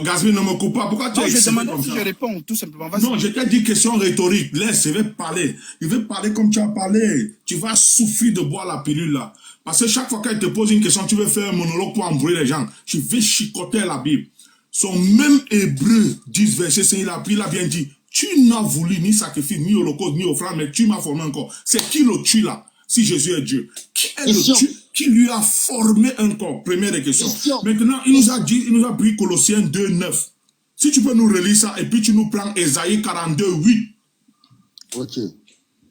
Gatsby, ne me coupe pas. Pourquoi tu Non, as je excité demande comme si ça? je réponds, tout simplement. Vas-y. Non, je t'ai dit question rhétorique. Laisse, je vais parler. Je vais parler comme tu as parlé. Tu vas souffrir de boire la pilule là. Parce que chaque fois qu'elle te pose une question, tu veux faire un monologue pour embrouiller les gens. Tu veux chicoter la Bible. Son même Hébreu 10 verset 5, il a bien dit, tu n'as voulu ni sacrifice, ni holocauste, ni offrande, mais tu m'as formé un corps. C'est qui le tu là? Si Jésus est Dieu. Qui est le tu qui lui a formé un corps? Première des questions. Maintenant, il nous a dit, il nous a pris Colossiens 2, 9. Si tu peux nous relire ça, et puis tu nous prends Ésaïe 42, 8. Ok.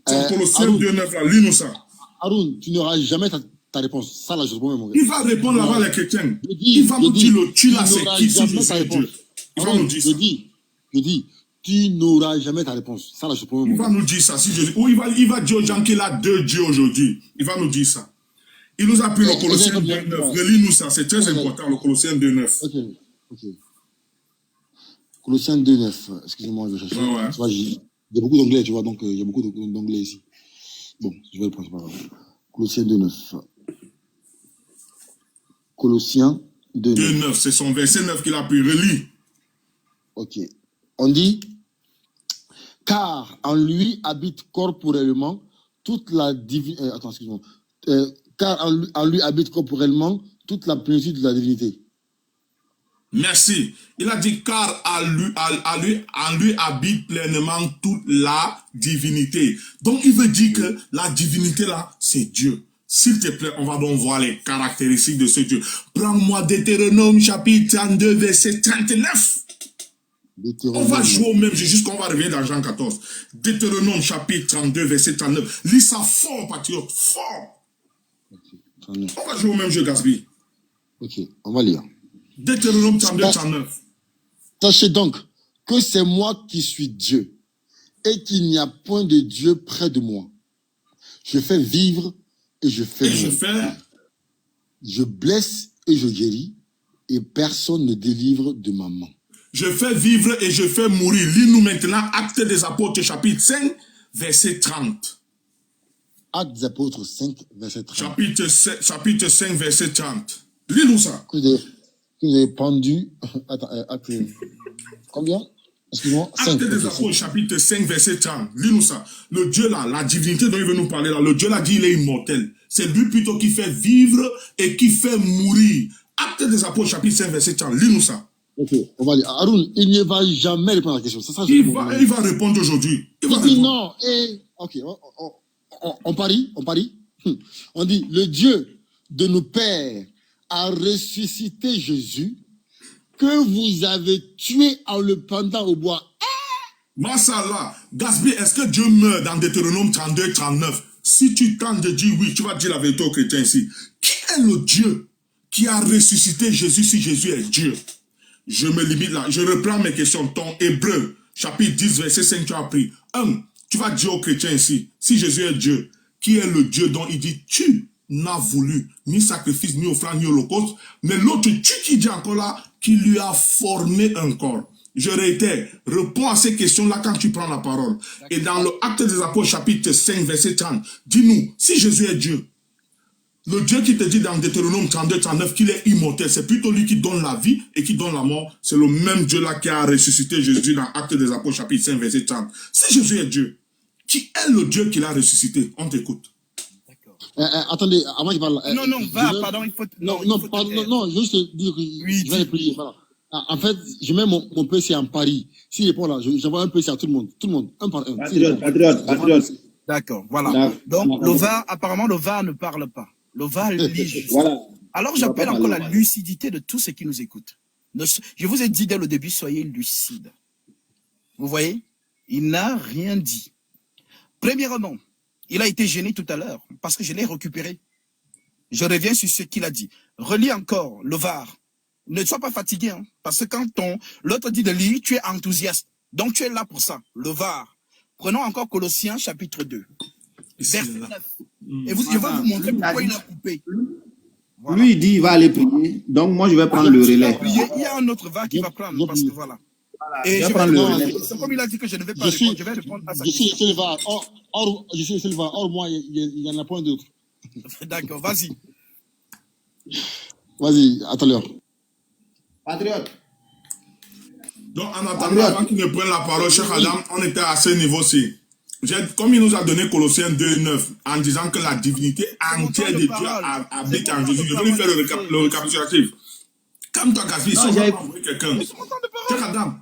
C'est Colossiens 2, 9 là, lis-nous ça. Haroun, tu n'auras jamais ta réponse. Ça là, je réponds, mon gars. Il va répondre là-bas les chrétiens. Il va nous dire le tu là, c'est qui si Jésus est Dieu. Il va nous dire ça. Je dis, tu n'auras jamais ta réponse. Ça là, je réponds, mon gars. Il va nous dire ça. Si Jésus, ou il va dire aux gens qu'il a deux dieux aujourd'hui. Il va nous dire ça. Il nous a pris le Colossiens 2, 9. Relis-nous ça, c'est très important, le Colossiens 2, 9. Ok. Colossiens 2, 9. Excusez-moi, je vais chercher. Ouais. Tu vois, il y a beaucoup d'anglais, tu vois, donc il y a beaucoup d'anglais ici. Bon, je vais le prendre, c'est pas grave. Colossiens 2, 9. Colossiens 2, 9. 2, 9, c'est son verset 9 qu'il a pris. Relis. Ok. On dit, car en lui habite corporellement toute la divinité. Attends, excuse-moi. Car en lui habite corporellement toute la plénitude de la divinité. Merci. Il a dit car en lui habite pleinement toute la divinité. Donc il veut dire que la divinité là, c'est Dieu. S'il te plaît, on va donc voir les caractéristiques de ce Dieu. Prends-moi Deutéronome chapitre 32 verset 39. On va jouer au même jeu jusqu'on va revenir dans Jean 14. Deutéronome chapitre 32 verset 39. Lis ça fort, patriote, fort. On va jouer au même jeu, Gatsby. Ok, on va lire. Deutéronome 32, 39. Sachez donc que c'est moi qui suis Dieu et qu'il n'y a point de Dieu près de moi. Je fais vivre et je fais mourir. Je blesse et je guéris et personne ne délivre de ma main. Je fais vivre et je fais mourir. Lis-nous maintenant Actes des Apôtres chapitre 5 verset 30. Actes des Apôtres 5 verset 30. Chapitre 5 verset 30. Lis-nous ça. Que vous avez pendu. Attends, acte. Combien? Excuse-moi. Actes des Apôtres, chapitre 5, verset 30. Lis-nous ça. Le Dieu là, la divinité dont il veut nous parler là, le Dieu là dit il est immortel. C'est lui plutôt qui fait vivre et qui fait mourir. Actes des Apôtres, chapitre 5, verset 30. Lis-nous ça. Ok, on va lire. Haroun, il ne va jamais répondre à la question. Ça, il va répondre aujourd'hui. Il dit non. Ok, on parie. On dit, le Dieu de nos pères a ressuscité Jésus que vous avez tué en le pendant au bois. Masala, Gatsby, est-ce que Dieu meurt dans Deutéronome 32, 39? Si tu tentes de dire oui, tu vas dire la vérité aux chrétiens ici. Qui est le Dieu qui a ressuscité Jésus si Jésus est Dieu? Je me limite là. Je reprends mes questions. Ton Hébreu, chapitre 10, verset 5, tu as pris. 1. Tu vas dire aux chrétiens ici, si Jésus est Dieu, qui est le Dieu dont il dit tu n'as voulu ni sacrifice, ni offrande, ni holocauste, mais l'autre tu qui dit encore là, qui lui a formé un corps. Je réitère, réponds à ces questions-là quand tu prends la parole. Et dans le Acte des Apôtres, chapitre 5, verset 30, dis-nous, si Jésus est Dieu, le Dieu qui te dit dans Deutéronome 32, 39 qu'il est immortel, c'est plutôt lui qui donne la vie et qui donne la mort. C'est le même Dieu-là qui a ressuscité Jésus dans Acte des Apôtres, chapitre 5, verset 30. Si Jésus est Dieu, qui est le Dieu qui l'a ressuscité? On t'écoute. Attendez, avant qu'il parle. Non, pardon, il faut... Non, je veux juste dire que je vais répliquer. Voilà. En fait, je mets mon PC en pari. S'il répond là, j'envoie un PC à tout le monde, un par un. Patriote. D'accord, voilà. Donc, apparemment, le VAR ne parle pas. Le VAR lit juste. Voilà. Alors, j'appelle encore la lucidité de tous ceux qui nous écoutent. Je vous ai dit dès le début, soyez lucides. Vous voyez? Il n'a rien dit. Premièrement, il a été gêné tout à l'heure parce que je l'ai récupéré. Je reviens sur ce qu'il a dit. Relis encore le VAR. Ne sois pas fatigué, hein, parce que quand l'autre dit de lire, tu es enthousiaste. Donc tu es là pour ça. Le VAR. Prenons encore Colossiens chapitre 2. Verset 9. Et je vais vous montrer pourquoi il a coupé. Voilà. Lui, il dit il va aller prier. Donc moi, je vais prendre le relais. Il y a un autre VAR qui va prendre. Parce que voilà. Et Je je vais vais prendre le Non, répondre. relais. C'est comme il a dit que je ne vais pas je suis, répondre, je vais répondre à sa je suis question. Silva. Je suis Silva. Or, moi, il y en a point d'autre. D'accord, vas-y. Vas-y, à tout à l'heure. Patriote. Donc, en attendant, Patriote. avant qu'il ne prenne la parole, cher Adam, on était à ce niveau-ci. Comme il nous a donné Colossiens 2,9 en disant que la divinité C'est mon temps entière de de Dieu parole. C'est habite mon en temps Jésus. de Je vais lui faire le parole. le récapitulatif. Comme toi, Gaspard, Non, si on j'avais... va envoyer quelqu'un. C'est mon temps de Cher parole. Adam,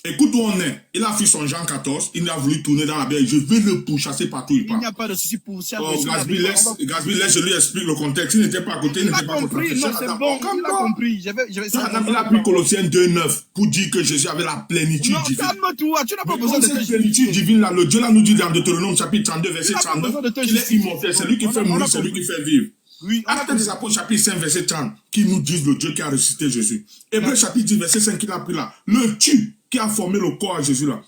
écoute où on est. Il a fait son Jean 14, il a voulu tourner dans la bière. Je vais le pourchasser partout où il Il n'y part. a pas de souci pour ça. Oh, Gaspard, laisse, je lui explique le contexte. Il n'était pas à côté, il Il a n'était pas compris, concentré. non, Cher c'est Adam, bon, comme il a toi. compris. Cher Adam, il a pris Colossiens 2,9 pour dire que Jésus avait la plénitude Non, divine. calme-toi, tu n'as pas Mais besoin comme de te cette plénitude justifier. divine là, le Dieu là nous dit dans Deutéronome chapitre 32 verset Tu n'as pas 39 besoin de te qu'il est justifier. immortel, c'est lui qui On fait a mourir, c'est lui compris. qui fait vivre. Oui, on a Actes des compris. Apôtres chapitre 5 verset 30 qui nous disent le Dieu qui a ressuscité Jésus. Hébreux chapitre 10 verset 5 qu'il a pris là, le tu qui a formé le corps à Jésus là.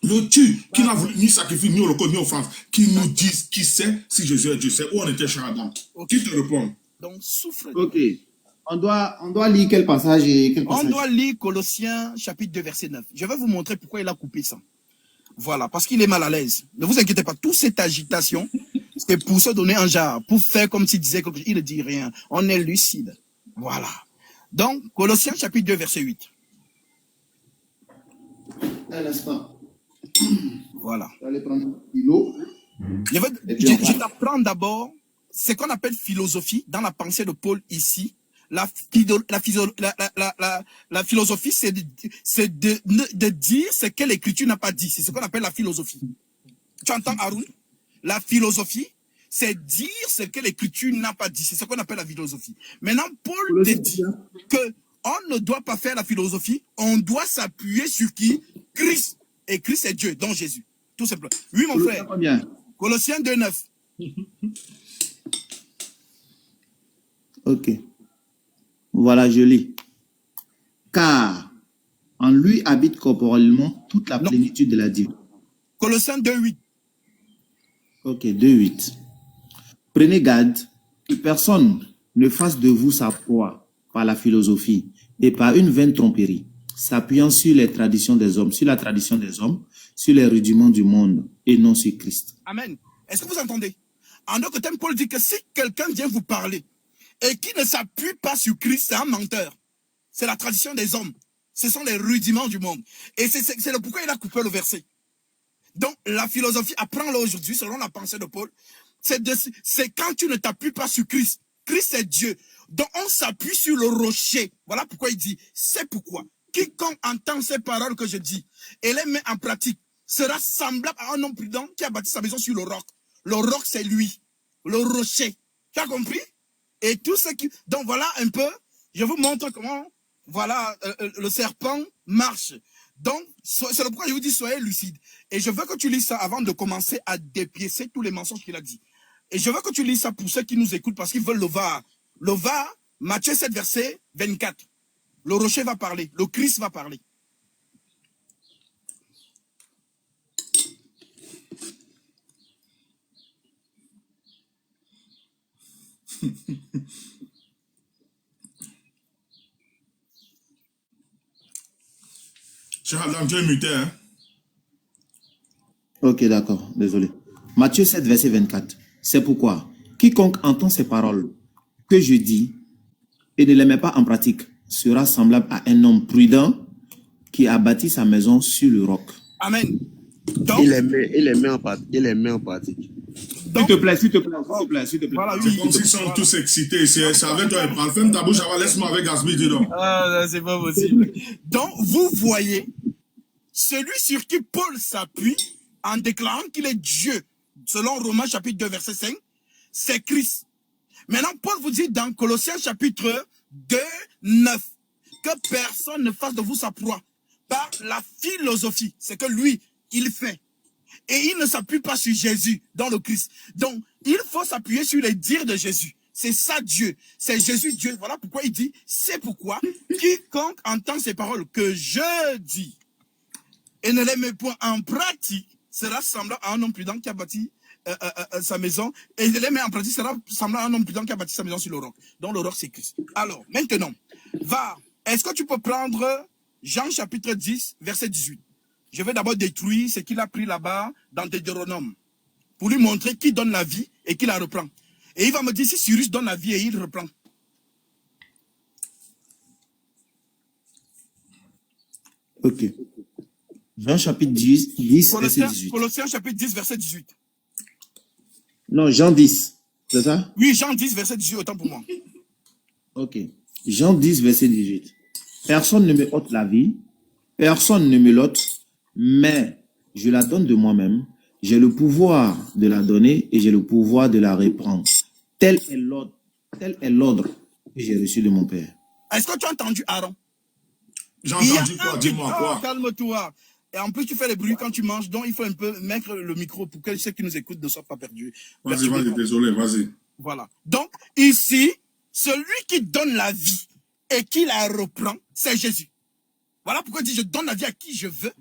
Le tu qui n'a voulu ni sacrifice, ni holocauste, ni offense, qui nous disent qui sait si Jésus est Dieu. C'est où on était chez Adam. Qui te répond? Donc, souffre. Ok. On doit lire quel passage et quel On passage. doit lire Colossiens chapitre 2 verset 9. Je vais vous montrer pourquoi il a coupé ça. Voilà, parce qu'il est mal à l'aise. Ne vous inquiétez pas, toute cette agitation, c'est pour se donner un genre, pour faire comme s'il disait quelque chose. Il ne dit rien. On est lucide. Voilà. Donc, Colossiens chapitre 2 verset 8. Un instant. Voilà. Je vais aller prendre un stylo. Je t'apprends d'abord ce qu'on appelle philosophie dans la pensée de Paul ici. La philosophie, c'est de dire ce que l'écriture n'a pas dit. C'est ce qu'on appelle la philosophie. Tu entends, Haroun? La philosophie, c'est dire ce que l'écriture n'a pas dit. C'est ce qu'on appelle la philosophie. Maintenant, Paul te dit que on ne doit pas faire la philosophie, on doit s'appuyer sur qui? Christ. Et Christ c'est Dieu, donc Jésus. Tout simplement. Oui, mon frère. Combien? Colossiens 2,9. Ok. Voilà, je lis. Car en lui habite corporellement toute la plénitude de la divinité. Colossiens 2,8. Ok, 2,8. Prenez garde que personne ne fasse de vous sa proie par la philosophie et par une vaine tromperie, s'appuyant sur les traditions des hommes, sur la tradition des hommes, sur les rudiments du monde et non sur Christ. Amen. Est-ce que vous entendez? En d'autres termes, Paul dit que si quelqu'un vient vous parler et qui ne s'appuie pas sur Christ, c'est un menteur. C'est la tradition des hommes. Ce sont les rudiments du monde. Et c'est le pourquoi il a coupé le verset. Donc, la philosophie, apprends-le aujourd'hui, selon la pensée de Paul, c'est quand tu ne t'appuies pas sur Christ. Christ est Dieu. Donc, on s'appuie sur le rocher. Voilà pourquoi il dit, c'est pourquoi. Quiconque entend ces paroles que je dis et les met en pratique sera semblable à un homme prudent qui a bâti sa maison sur le roc. Le roc, c'est lui. Le rocher. Tu as compris? Et tout ce qui... Donc, voilà un peu, je vous montre comment, voilà, le serpent marche. Donc, c'est le pourquoi je vous dis, soyez lucide. Et je veux que tu lises ça avant de commencer à dépiécer tous les mensonges qu'il a dit. Et je veux que tu lises ça pour ceux qui nous écoutent parce qu'ils veulent le var. Le var, Matthieu 7, verset 24. Le rocher va parler, le Christ va parler. Cher Adam, tu es muté, hein? Ok, d'accord, désolé. Matthieu 7, verset 24. C'est pourquoi, quiconque entend ces paroles que je dis et ne les met pas en pratique sera semblable à un homme prudent qui a bâti sa maison sur le roc. Amen. Donc, Il les met en pratique. S'il te plaît, s'il te plaît, s'il te plaît. Voilà, C'est oui. comme s'ils sont tous excités. C'est avec toi, parle. Ferme ta bouche, laisse-moi avec Gaspard, dis donc. Ah, c'est pas possible. Donc, vous voyez, celui sur qui Paul s'appuie en déclarant qu'il est Dieu, selon Romains chapitre 2, verset 5, c'est Christ. Maintenant, Paul vous dit dans Colossiens chapitre 2, 9, que personne ne fasse de vous sa proie par la philosophie. C'est que lui, il fait. Et il ne s'appuie pas sur Jésus dans le Christ. Donc, il faut s'appuyer sur les dires de Jésus. C'est ça Dieu. C'est Jésus Dieu. Voilà pourquoi il dit, c'est pourquoi quiconque entend ces paroles que je dis et ne les met point en pratique sera semblable à un homme prudent qui a bâti sa maison. Et ne les met en pratique sera semblable à un homme prudent qui a bâti sa maison sur le roc. Donc le roc c'est Christ. Alors, maintenant, va. Est-ce que tu peux prendre Jean chapitre 10, verset 18. Je vais d'abord détruire ce qu'il a pris là-bas dans Deutéronome pour lui montrer qui donne la vie et qui la reprend. Et il va me dire si Cyrus donne la vie et il reprend. Ok. Jean chapitre 10 verset 18. Colossiens chapitre 10, verset 18. Non, Jean 10. C'est ça? Oui, Jean 10, verset 18, autant pour moi. Ok. Jean 10, verset 18. Personne ne me ôte la vie, personne ne me l'ôte, mais je la donne de moi-même. J'ai le pouvoir de la donner et j'ai le pouvoir de la reprendre. Tel est l'ordre que j'ai reçu de mon Père. Est-ce que tu as entendu Aaron? J'ai entendu quoi? Dis-moi quoi? Calme-toi. Et en plus, tu fais les bruits quand tu manges, donc il faut un peu mettre le micro pour que ceux qui nous écoutent ne soient pas perdus. Vas-y, désolé, vas-y. Voilà. Donc, ici, celui qui donne la vie et qui la reprend, c'est Jésus. Voilà pourquoi il dit, je donne la vie à qui je veux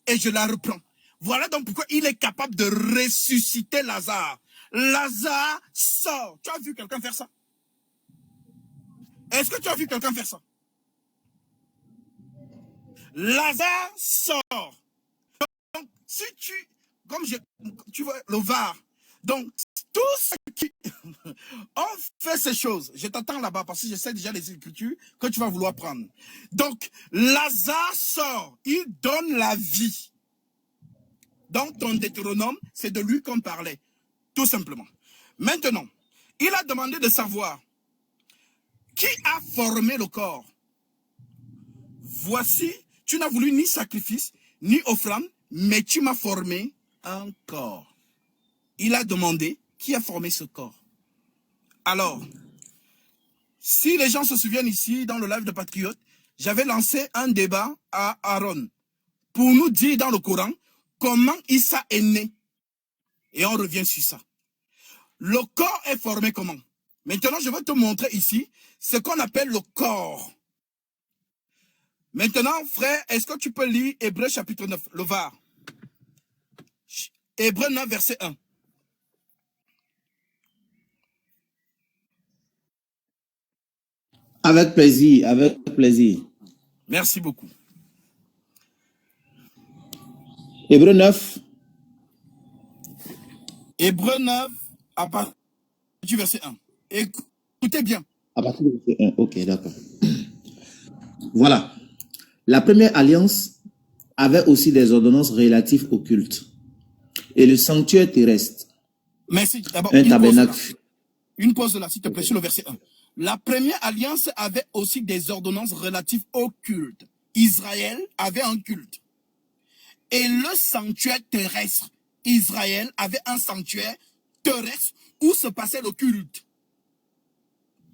et je la reprends. Voilà donc pourquoi il est capable de ressusciter Lazare. Lazare sort. Tu as vu quelqu'un faire ça? Est-ce que tu as vu quelqu'un faire ça? Lazare sort. Donc, si tu vois le var. Donc, tous ceux qui ont fait ces choses, je t'attends là-bas parce que je sais déjà les écritures que tu vas vouloir prendre. Donc, Lazare sort, il donne la vie. Donc, ton Deutéronome, c'est de lui qu'on parlait, tout simplement. Maintenant, il a demandé de savoir qui a formé le corps. Voici, tu n'as voulu ni sacrifice, ni offrande, mais tu m'as formé un corps. Il a demandé qui a formé ce corps. Alors, si les gens se souviennent ici, dans le live de Patriote, j'avais lancé un débat à Aaron pour nous dire dans le Coran comment Issa est né. Et on revient sur ça. Le corps est formé comment? Maintenant, je vais te montrer ici ce qu'on appelle le corps. Maintenant, frère, est-ce que tu peux lire Hébreux chapitre 9, le var? Hébreux 9, verset 1. Avec plaisir, avec plaisir. Merci beaucoup. Hébreux 9. Hébreux 9, à partir du verset 1. Écoutez bien. À partir du verset 1, ok, d'accord. Voilà. La première alliance avait aussi des ordonnances relatives au culte. Et le sanctuaire terrestre. Merci. D'abord, un tabernacle. Une pause là, s'il te plaît, sur le verset 1. La première alliance avait aussi des ordonnances relatives au culte. Israël avait un culte. Et le sanctuaire terrestre, Israël avait un sanctuaire terrestre où se passait le culte.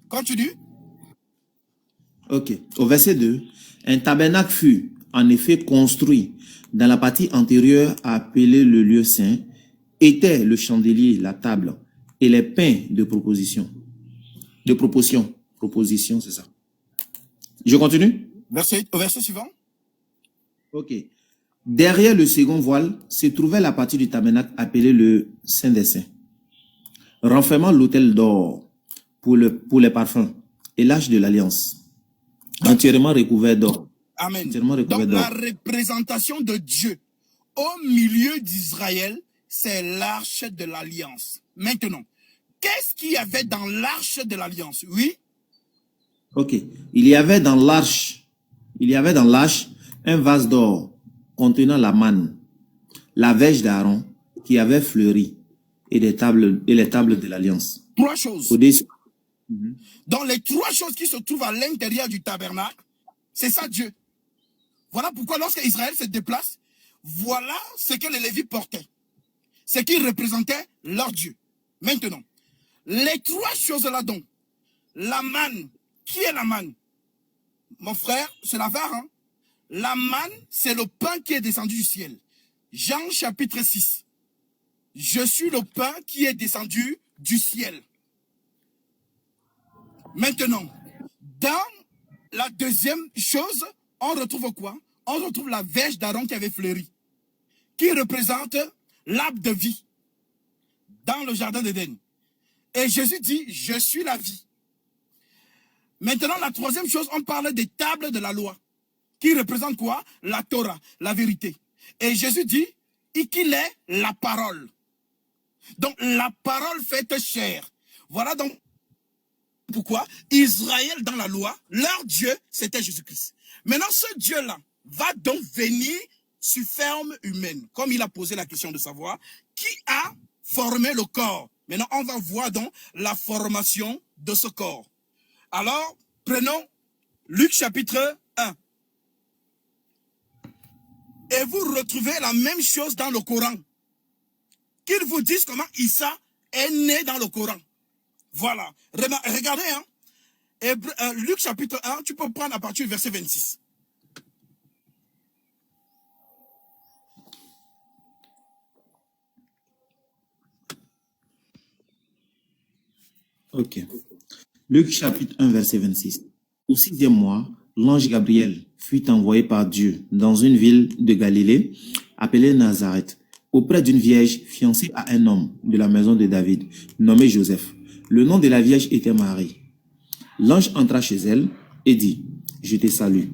Continue. Ok. Au verset 2, un tabernacle fut en effet construit dans la partie antérieure appelée le lieu saint, était le chandelier, la table et les pains de proposition. De proposition. Proposition, c'est ça. Je continue? Au verset suivant. Ok. Derrière le second voile se trouvait la partie du tabernacle appelée le Saint des Saints, renfermant l'autel d'or pour les parfums et l'arche de l'alliance, entièrement recouvert d'or. Amen. Donc la représentation de Dieu au milieu d'Israël, c'est l'arche de l'alliance. Maintenant, qu'est-ce qu'il y avait dans l'arche de l'alliance? Oui? Ok. Il y avait dans l'arche un vase d'or contenant la manne, la verge d'Aaron qui avait fleuri et les tables de l'alliance. Trois choses. Au-dessus. Dans les trois choses qui se trouvent à l'intérieur du tabernacle, c'est ça Dieu. Voilà pourquoi lorsque Israël se déplace, voilà ce que les Lévites portaient. Ce qui représentait leur Dieu. Maintenant, les trois choses-là donc, la manne, qui est la manne? Mon frère, c'est la var, hein? La manne, c'est le pain qui est descendu du ciel. Jean chapitre 6. Je suis le pain qui est descendu du ciel. Maintenant, dans la deuxième chose, on retrouve quoi? On retrouve la verge d'Aaron qui avait fleuri, qui représente l'arbre de vie dans le jardin d'Éden. Et Jésus dit, je suis la vie. Maintenant, la troisième chose, on parle des tables de la loi, qui représente quoi? La Torah, la vérité. Et Jésus dit qu'il est la parole. Donc la parole faite chair. Voilà donc pourquoi Israël dans la loi, leur Dieu, c'était Jésus-Christ. Maintenant, ce Dieu-là va donc venir sur forme humaine. Comme il a posé la question de savoir qui a formé le corps. Maintenant, on va voir donc la formation de ce corps. Alors, prenons Luc chapitre 1. Et vous retrouvez la même chose dans le Coran. Qu'ils vous disent comment Issa est né dans le Coran. Voilà. Regardez, hein. Luc chapitre 1, tu peux prendre à partir du verset 26. Ok. Luc chapitre 1, verset 26. Au 6e mois, l'ange Gabriel fut envoyé par Dieu dans une ville de Galilée, appelée Nazareth, auprès d'une vierge fiancée à un homme de la maison de David, nommé Joseph. Le nom de la vierge était Marie. L'ange entra chez elle et dit, « Je te salue,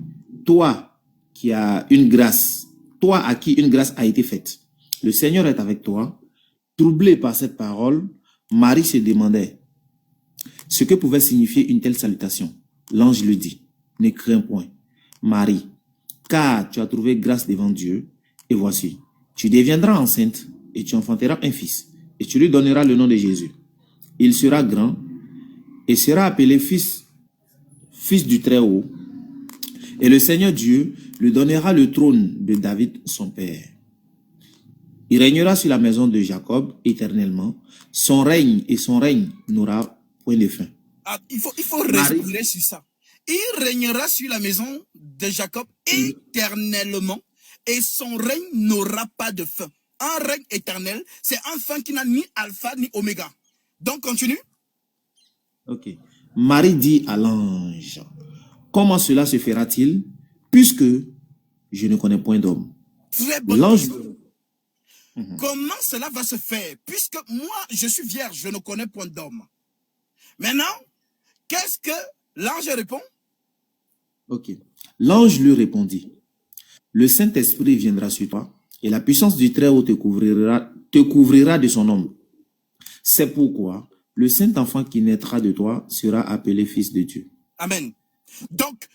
toi qui as une grâce, toi à qui une grâce a été faite. Le Seigneur est avec toi. » Troublée par cette parole, Marie se demandait ce que pouvait signifier une telle salutation. L'ange lui dit, « Ne crains point, Marie, car tu as trouvé grâce devant Dieu, et voici, tu deviendras enceinte, et tu enfanteras un fils, et tu lui donneras le nom de Jésus. Il sera grand, et sera appelé fils du Très-Haut, et le Seigneur Dieu lui donnera le trône de David, son père. Il régnera sur la maison de Jacob éternellement, son règne n'aura point de fin. » Il faut respirer sur ça. Il régnera sur la maison de Jacob éternellement et son règne n'aura pas de fin. Un règne éternel, c'est un fin qui n'a ni alpha ni oméga. Donc, continue. Ok. Marie dit à l'ange, « Comment cela se fera-t-il, puisque je ne connais point d'homme? » Très bonne L'ange. question. Comment cela va se faire, puisque moi, je suis vierge, je ne connais point d'homme. Maintenant, qu'est-ce que l'ange répond? Ok. L'ange lui répondit, « Le Saint-Esprit viendra sur toi, et la puissance du Très-Haut te couvrira de son ombre. C'est pourquoi le Saint-Enfant qui naîtra de toi sera appelé Fils de Dieu. » Amen. Donc,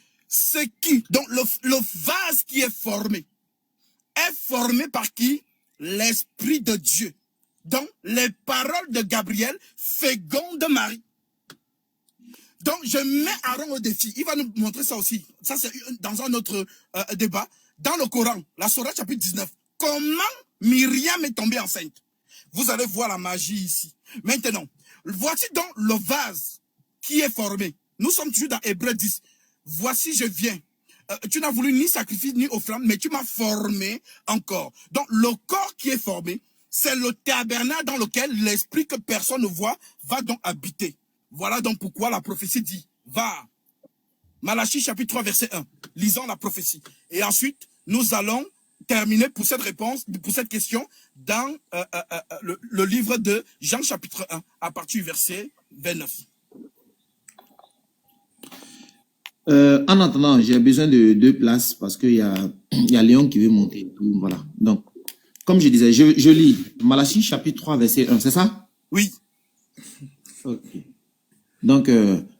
le vase qui est formé par qui? L'Esprit de Dieu. Donc, les paroles de Gabriel fécondent Marie. Donc, je mets Aaron au défi. Il va nous montrer ça aussi. Ça, c'est dans un autre débat. Dans le Coran, la Sourate chapitre 19. Comment Myriam est tombée enceinte? Vous allez voir la magie ici. Maintenant, voici donc le vase qui est formé. Nous sommes toujours dans Hébreux 10. Voici, je viens. Tu n'as voulu ni sacrifice ni offrande, mais tu m'as formé encore. Donc, le corps qui est formé, c'est le tabernacle dans lequel l'esprit que personne ne voit va donc habiter. Voilà donc pourquoi la prophétie dit, va. Malachie chapitre 3 verset 1. Lisons la prophétie. Et ensuite, nous allons terminer pour cette réponse, pour cette question, dans le livre de Jean chapitre 1, à partir du verset 29. En attendant, j'ai besoin de 2 places parce qu'il y a Léon qui veut monter. Voilà. Donc, comme je disais, je lis Malachie chapitre 3 verset 1, c'est ça? Oui. Ok. Donc,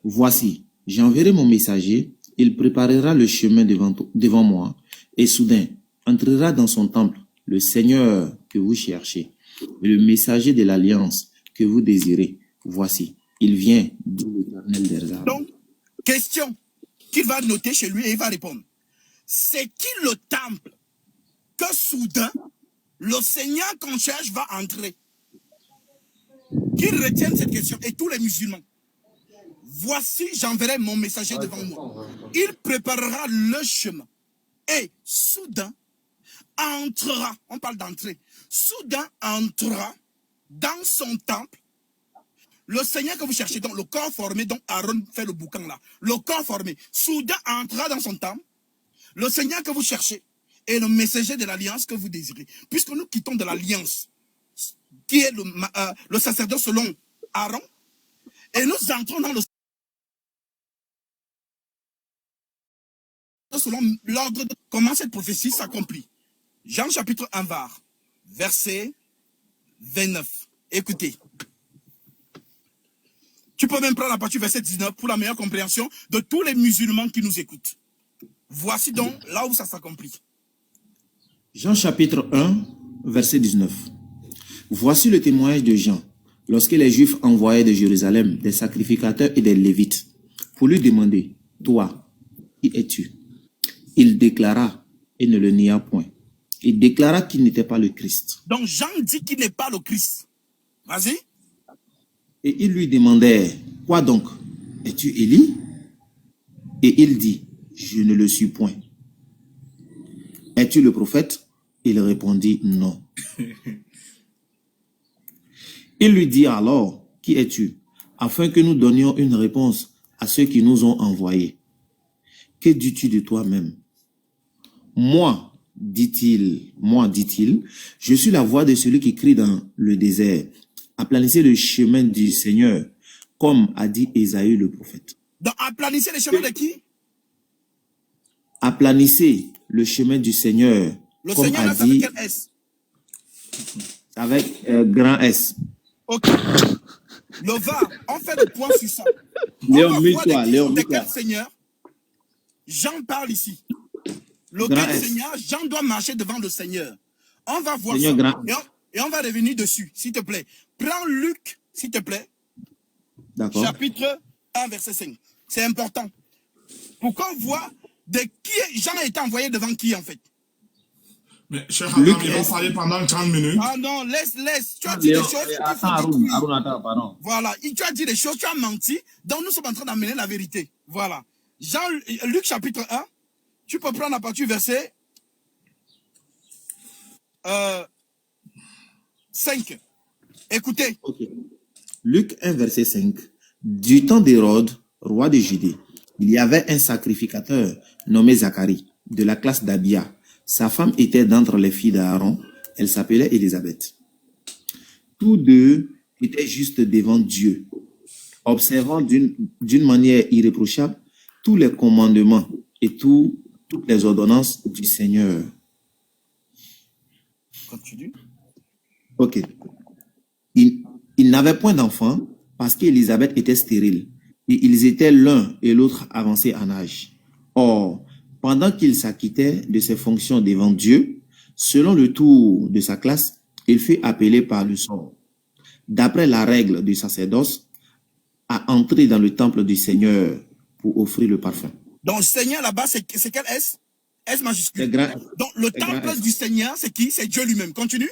voici, j'enverrai mon messager, il préparera le chemin devant moi, et soudain, entrera dans son temple le Seigneur que vous cherchez, et le messager de l'alliance que vous désirez. Voici, il vient, dit l'Éternel des armées. Donc, question qu'il va noter chez lui et il va répondre. C'est qui le temple que soudain, le Seigneur qu'on cherche va entrer? Qu'il retienne cette question, et tous les musulmans. Voici, j'enverrai mon messager devant moi. Il préparera le chemin. Et soudain, entrera, on parle d'entrer, soudain entrera dans son temple le Seigneur que vous cherchez, donc le corps formé, donc Aaron fait le boucan là, le corps formé, soudain entrera dans son temple, le Seigneur que vous cherchez et le messager de l'alliance que vous désirez. Puisque nous quittons de l'alliance, qui est le sacerdoce selon Aaron, et nous entrons dans le selon l'ordre de comment cette prophétie s'accomplit. Jean chapitre 1 var, verset 29. Écoutez. Tu peux même prendre la partie verset 19 pour la meilleure compréhension de tous les musulmans qui nous écoutent. Voici donc là où ça s'accomplit. Jean chapitre 1, verset 19. Voici le témoignage de Jean, lorsque les Juifs envoyaient de Jérusalem des sacrificateurs et des Lévites pour lui demander, « Toi, qui es-tu » Il déclara et ne le nia point. Il déclara qu'il n'était pas le Christ. Donc Jean dit qu'il n'est pas le Christ. Vas-y. Et ils lui demandaient, « Quoi donc? Es-tu Élie » Et il dit, « Je ne le suis point. » « Es-tu le prophète » Il répondit, « Non. » Il lui dit alors, « Qui es-tu » afin que nous donnions une réponse à ceux qui nous ont envoyés. « Que dis-tu de toi-même » ? Moi, dit-il, je suis la voix de celui qui crie dans le désert. Aplanissez le chemin du Seigneur, comme a dit Ésaïe le prophète. Donc, aplanissez le chemin de qui? Aplanissez le chemin du Seigneur, Le comme Seigneur a l'a fait avec dit, quel S? avec grand S. Ok. Le VAR, on fait le point sur ça. Léon, On va mute-toi, voir Léon, de mute-toi. quel Seigneur Jean parle ici. Grand Lequel S. Seigneur Jean doit marcher devant le Seigneur. On va voir Seigneur ça. grand. Et on va revenir dessus, s'il te plaît. Prends Luc, s'il te plaît, D'accord. chapitre 1, verset 5. C'est important. Pour qu'on voit de qui Jean a été envoyé devant qui, en fait. Mais, cher Adam, Luc il va S. parler pendant 30 minutes. Ah non, laisse. Tu as dit des choses. Attends, attends, pardon. Voilà, tu as dit des choses, tu as menti. Donc nous sommes en train d'amener la vérité. Voilà. Luc chapitre 1, tu peux prendre la partie verset 5. Écoutez. Ok. Luc 1, verset 5. Du temps d'Hérode, roi de Judée, il y avait un sacrificateur nommé Zacharie, de la classe d'Abia. Sa femme était d'entre les filles d'Aaron. Elle s'appelait Élisabeth. Tous deux étaient justes devant Dieu, observant d'une manière irréprochable tous les commandements et toutes les ordonnances du Seigneur. Continue. Ok. Il n'avait point d'enfant parce qu'Élisabeth était stérile et ils étaient l'un et l'autre avancés en âge. Or, pendant qu'il s'acquittait de ses fonctions devant Dieu, selon le tour de sa classe, il fut appelé par le sort, d'après la règle du sacerdoce, à entrer dans le temple du Seigneur pour offrir le parfum. Donc Seigneur là-bas, c'est quel S? S majuscule. C'est grand. Donc le C'est grand temple S. du Seigneur, c'est qui? C'est Dieu lui-même. Continue.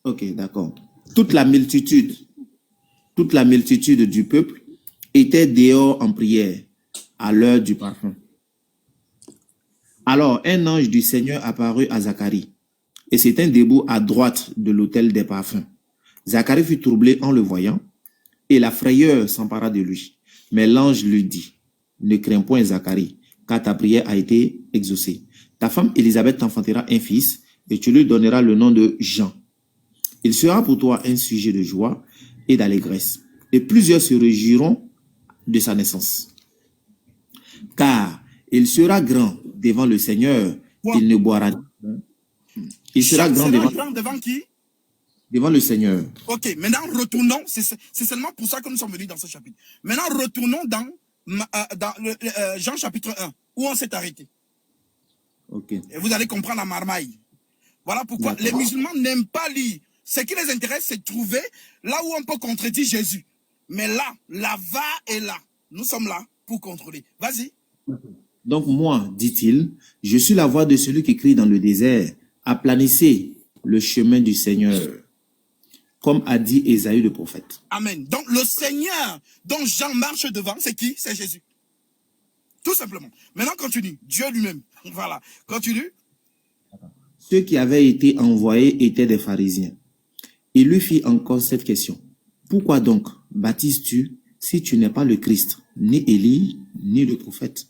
Ok, d'accord. Toute la multitude du peuple était dehors en prière à l'heure du parfum. Alors, un ange du Seigneur apparut à Zacharie et s'étint debout à droite de l'autel des parfums. Zacharie fut troublé en le voyant et la frayeur s'empara de lui. Mais l'ange lui dit, « Ne crains point, Zacharie, car ta prière a été exaucée. Ta femme Élisabeth t'enfantera un fils et tu lui donneras le nom de Jean. Il sera pour toi un sujet de joie et d'allégresse, et plusieurs se réjouiront de sa naissance. Car il sera grand devant le Seigneur, Quoi? il ne boira ni vin. Il sera grand devant qui? devant le Seigneur. Ok, maintenant retournons, c'est seulement pour ça que nous sommes venus dans ce chapitre. Maintenant retournons dans Jean chapitre 1, où on s'est arrêté. Ok. Et vous allez comprendre la marmaille. Voilà pourquoi D'accord. les musulmans n'aiment pas lire. Ce qui les intéresse, c'est de trouver là où on peut contredire Jésus. Mais là, la va est là. Nous sommes là pour contrôler. Vas-y. Donc moi, dit-il, je suis la voix de celui qui crie dans le désert, aplanissez le chemin du Seigneur, comme a dit Ésaïe le prophète. Amen. Donc le Seigneur dont Jean marche devant, c'est qui? C'est Jésus. Tout simplement. Maintenant, continue. Dieu lui-même. Voilà. Continue. Ceux qui avaient été envoyés étaient des pharisiens. Il lui fit encore cette question. Pourquoi donc baptises-tu si tu n'es pas le Christ, ni Élie, ni le prophète?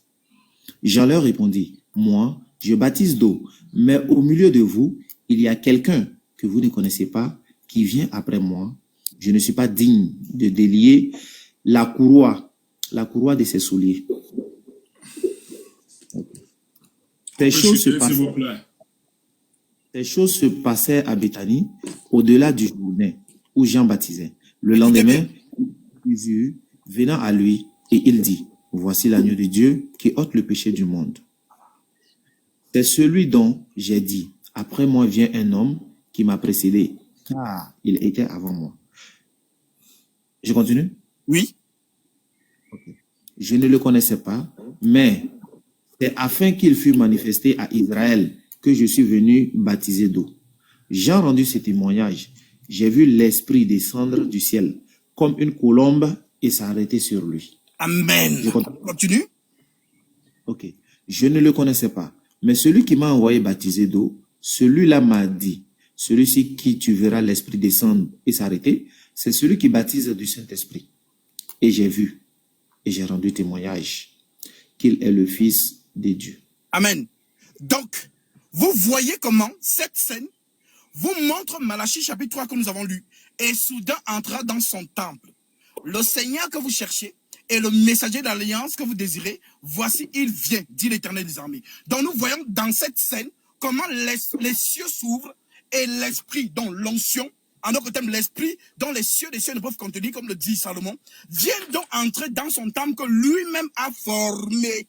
Jean leur répondit, moi, je baptise d'eau, mais au milieu de vous, il y a quelqu'un que vous ne connaissez pas, qui vient après moi. Je ne suis pas digne de délier la courroie de ses souliers. Ok. Ces choses se S'il passaient. vous plaît. Ces choses se passaient à Béthanie, au-delà du Jourdain, où Jean baptisait. Le lendemain, Jésus venant à lui, et il dit, voici l'agneau de Dieu qui ôte le péché du monde. C'est celui dont j'ai dit, après moi vient un homme qui m'a précédé, car il était avant moi. Je continue? Oui. Je ne le connaissais pas, mais c'est afin qu'il fût manifesté à Israël que je suis venu baptiser d'eau. Jean rendu ce témoignage. J'ai vu l'Esprit descendre du ciel comme une colombe et s'arrêter sur lui. Amen. Je continue. Continue. Ok. Je ne le connaissais pas, mais celui qui m'a envoyé baptiser d'eau, celui-là m'a dit, celui-ci qui tu verras l'Esprit descendre et s'arrêter, c'est celui qui baptise du Saint-Esprit. Et j'ai vu, et j'ai rendu témoignage qu'il est le Fils de Dieu. Amen. Donc, vous voyez comment cette scène vous montre Malachie chapitre 3 que nous avons lu. Et soudain entra dans son temple. Le Seigneur que vous cherchez et le messager d'alliance que vous désirez, voici, il vient, dit l'Éternel des armées. Donc nous voyons dans cette scène comment les cieux s'ouvrent et l'esprit, dont l'onction, en d'autres termes, l'esprit dont les cieux des cieux ne peuvent contenir, comme le dit Salomon, vient donc entrer dans son temple que lui-même a formé.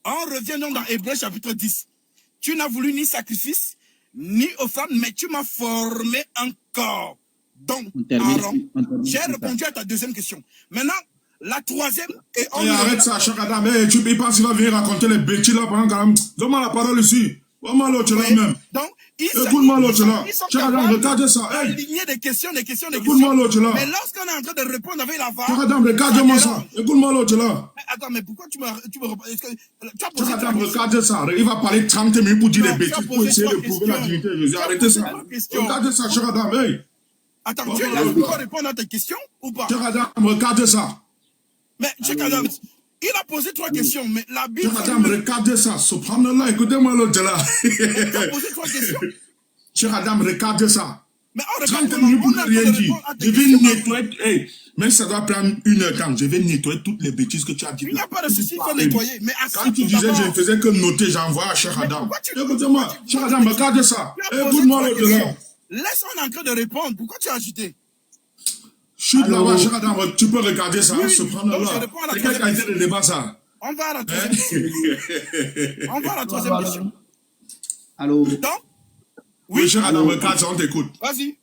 On revient donc dans Hébreux chapitre 10. Tu n'as voulu ni sacrifice, ni offrande, mais tu m'as formé encore. Donc, Aaron, j'ai répondu à ta deuxième question. Maintenant, la troisième, et on... arrête ça, Cheikh Adam. Hey, tu penses qu'il va venir raconter les bêtises là pendant quand même. Donne-moi la parole ici. Donne-moi l'autre là même. Donc, écoute-moi l'autre là. Cheikh Adam, regardez ça. Hey. Aligner des questions. Écoute-moi l'autre là. Mais lorsqu'on est en train de répondre avec la voix... Cheikh Adam, regarde-moi ça. Écoute-moi l'autre là. Mais attends, mais pourquoi tu me Cheikh Adam, regarde ça. Il va parler 30 minutes pour dire des bêtises, pour essayer de prouver la divinité de Jésus. Arrêtez ça. Regardez ça, Cheikh Adam. Hey. Attends, tu es là pour répondre à tes questions ou pas? Cheikh Adam, regarde ça. Mais Cheikh Adam, il a posé 3 questions, mais la Bible... Cheikh Adam, regardez ça. Subhanallah, écoutez-moi l'autre là. Il a posé 3 questions. Cheikh Adam, regardez ça. Mais 30 minutes pour ne rien dire. Je vais nettoyer. Hey, même si ça doit prendre 1 heure quand je vais nettoyer toutes les bêtises que tu as dites. Il n'y a pas de souci, il faut nettoyer. Mais quand tu disais je ne faisais que noter, j'envoie à Cheikh Adam. Écoutez-moi, Cheikh Adam, regardez ça. Écoute-moi l'autre là. Laisse-on en train de répondre. Pourquoi tu as agité? Chute là-bas, Cheikh Adam, tu peux regarder ça, se prendre là. C'est quelle qualité de débat ça? On va à la troisième question. On va à la troisième question. Allô? Donc, oui, Cheikh Adam, regarde ça, on t'écoute. Vas-y.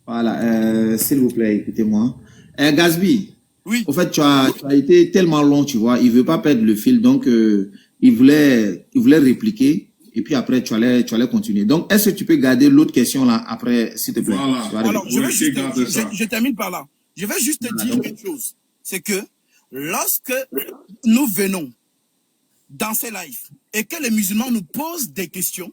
Voilà, s'il vous plaît, écoutez-moi. Gasby, oui. Au fait, tu as été tellement long, tu vois, il veut pas perdre le fil, donc il voulait répliquer. Et puis après, tu allais continuer. Donc, est-ce que tu peux garder l'autre question là après, s'il te plaît? Voilà. Alors, je termine par là. Je vais juste te dire une chose. C'est que lorsque nous venons dans ces lives et que les musulmans nous posent des questions,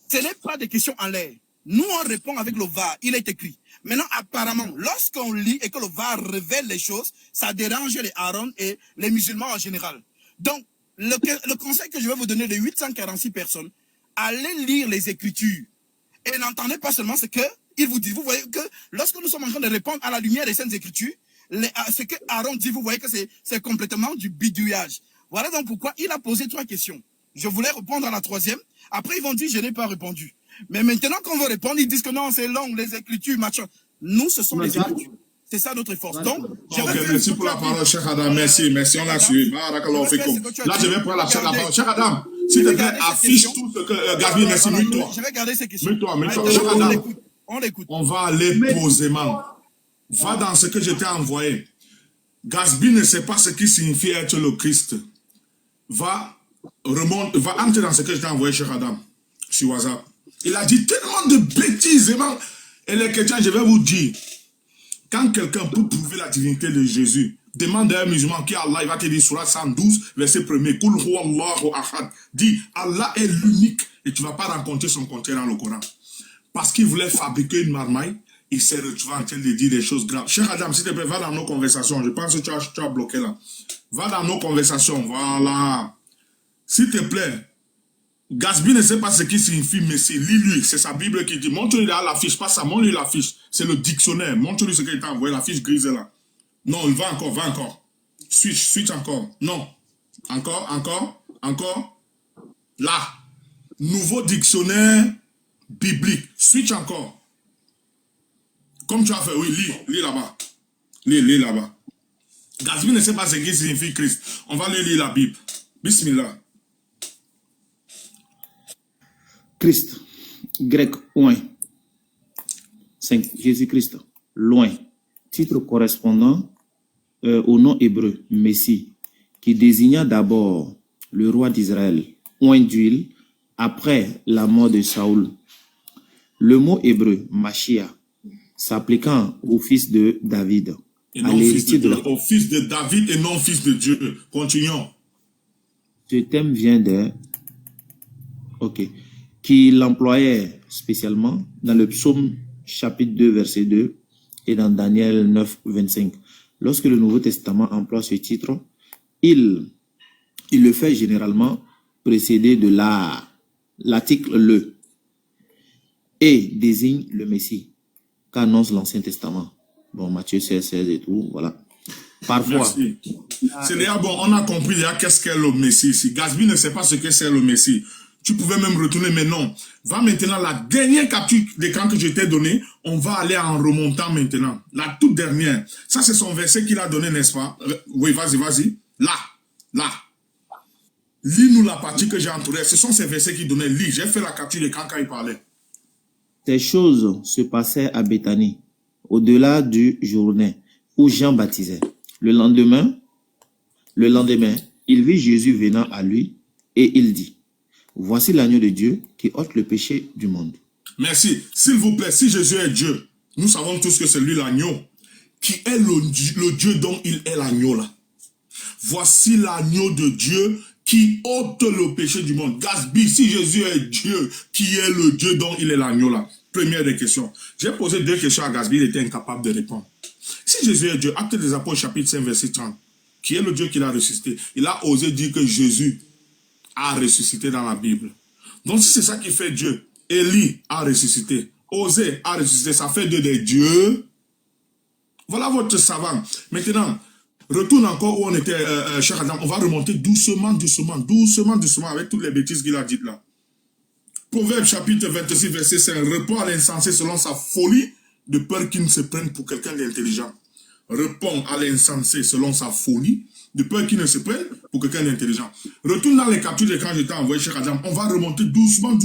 ce n'est pas des questions en l'air. Nous, on répond avec le VAR. Il est écrit. Maintenant, apparemment, lorsqu'on lit et que le VAR révèle les choses, ça dérange les Aaron et les musulmans en général. Donc, le conseil que je vais vous donner de 846 personnes, allez lire les Écritures. Et n'entendez pas seulement ce qu'il vous dit. Vous voyez que lorsque nous sommes en train de répondre à la lumière des Saintes Écritures, ce que Aaron dit, vous voyez que c'est complètement du bidouillage. Voilà donc pourquoi il a posé 3 questions. Je voulais répondre à la 3e. Après, ils vont dire, je n'ai pas répondu. Mais maintenant qu'on veut répondre, ils disent que non, c'est long, les Écritures, machin. Nous, ce sont les Écritures. C'est ça notre force. Donc, merci pour la parole, Cheikh Adam. Merci, on l'a suivi. Là, je vais prendre la parole. Cheikh Adam, s'il te plaît, affiche tout ce que Gabi, merci, mute-toi. Je vais garder ces questions. Mute-toi. Cheikh Adam, on l'écoute. On va aller posément. Va dans ce que je t'ai envoyé. Gatsby ne sait pas ce qui signifie être le Christ. Va entrer dans ce que je t'ai envoyé, Cheikh Adam, sur WhatsApp. Il a dit tellement de bêtises. Et les chrétiens, je vais vous dire, quand quelqu'un peut prouver la divinité de Jésus, demande à un musulman qui est Allah, il va te dire Surah 112, verset 1er, Kul huwa Allahu ahad. Dit, Allah est l'unique et tu ne vas pas rencontrer son contraire dans le Coran. Parce qu'il voulait fabriquer une marmaille, il s'est retrouvé en train de dire des choses graves. Cheikh Adam, s'il te plaît, va dans nos conversations. Je pense que tu as bloqué là. Va dans nos conversations, voilà. S'il te plaît, Gatsby ne sait pas ce qui signifie Messie. Lis-lui, c'est sa Bible qui dit. Montre-lui là l'affiche, pas ça, montre-lui l'affiche. C'est le dictionnaire. Montre-lui ce qu'il t'a envoyé, l'affiche grise là. Non, il va encore. Switch encore. Non. Encore. Là. Nouveau dictionnaire biblique. Switch encore. Comme tu as fait, oui, lis là-bas. Lis là-bas. Gatsby ne sait pas ce qui signifie Christ. On va lui lire la Bible. Bismillah. Christ, grec, oin. 5. Jésus-Christ, loin. Titre correspondant au nom hébreu, Messie, qui désigna d'abord le roi d'Israël, oint d'huile, après la mort de Saoul. Le mot hébreu, Mashiach, s'appliquant au fils de David. Et non fils de Dieu, au fils de David et non fils de Dieu. Continuons. Ce thème vient de... Ok. Qui l'employait spécialement dans le psaume chapitre 2, verset 2 et dans Daniel 9, 25. Lorsque le Nouveau Testament emploie ce titre, il le fait généralement précédé de l'article le et désigne le Messie qu'annonce l'Ancien Testament. Bon, Matthieu 16, 16 et tout, voilà. Parfois. Merci. C'est déjà bon, on a compris déjà qu'est-ce qu'est le Messie ici. Gatsby ne sait pas ce que c'est le Messie. Tu pouvais même retourner, mais non. Va maintenant, la dernière capture d'écran que je t'ai donnée, on va aller en remontant maintenant. La toute dernière. Ça, c'est son verset qu'il a donné, n'est-ce pas? Oui, vas-y. Là. Lis-nous la partie que j'ai entourée. Ce sont ces versets qu'il donnait. Lis, j'ai fait la capture d'écran quand il parlait. Ces choses se passaient à Béthanie, au-delà du Jourdain, où Jean baptisait. Le lendemain, il vit Jésus venant à lui, et il dit, « Voici l'agneau de Dieu qui ôte le péché du monde. » Merci. S'il vous plaît, si Jésus est Dieu, nous savons tous que c'est lui l'agneau, qui est le Dieu dont il est l'agneau là. Voici l'agneau de Dieu qui ôte le péché du monde. Gatsby, si Jésus est Dieu, qui est le Dieu dont il est l'agneau là? Première des questions. J'ai posé 2 questions à Gatsby, il était incapable de répondre. Si Jésus est Dieu, Actes des Apôtres chapitre 5 verset 30, qui est le Dieu qui l'a ressuscité, il a osé dire que Jésus a ressuscité dans la Bible. Donc si c'est ça qui fait Dieu, Élie a ressuscité, Osée a ressuscité, ça fait des dieux. Voilà votre savant. Maintenant, retourne encore où on était, cher Adam. On va remonter doucement avec toutes les bêtises qu'il a dites là. Proverbe chapitre 26 verset 5. Répond à l'insensé selon sa folie, de peur qu'il ne se prenne pour quelqu'un d'intelligent. Répond à l'insensé selon sa folie, de peur qu'il ne se prenne pour quelqu'un d'intelligent. Retourne dans les captures d'écran que je t'ai envoyé, cher Adam. On va remonter doucement.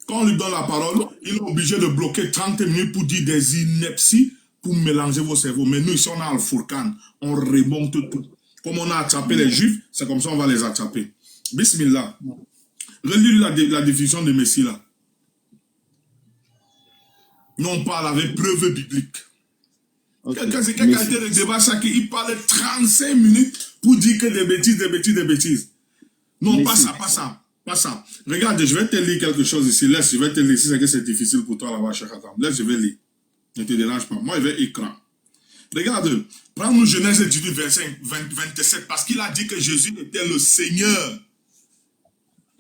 Quand on lui donne la parole, il est obligé de bloquer 30 minutes pour dire des inepties, pour mélanger vos cerveaux. Mais nous, ici, on a Al-Furqan. On remonte tout. Comme on a attrapé les Juifs, c'est comme ça on va les attraper. Bismillah. Relis la définition de Messie là. Non, on parle avec preuve biblique. Okay. Quelqu'un a été de débat chacun, il parlait 35 minutes pour dire que des bêtises. Non, pas ça. Regarde, je vais te lire quelque chose ici. Laisse, je vais te lire. Si c'est que c'est difficile pour toi là-bas, Cheikh Atam. Laisse, je vais lire. Ne te dérange pas. Moi, je vais écran. Regarde, prends-nous Genèse 18, verset 27, parce qu'il a dit que Jésus était le Seigneur.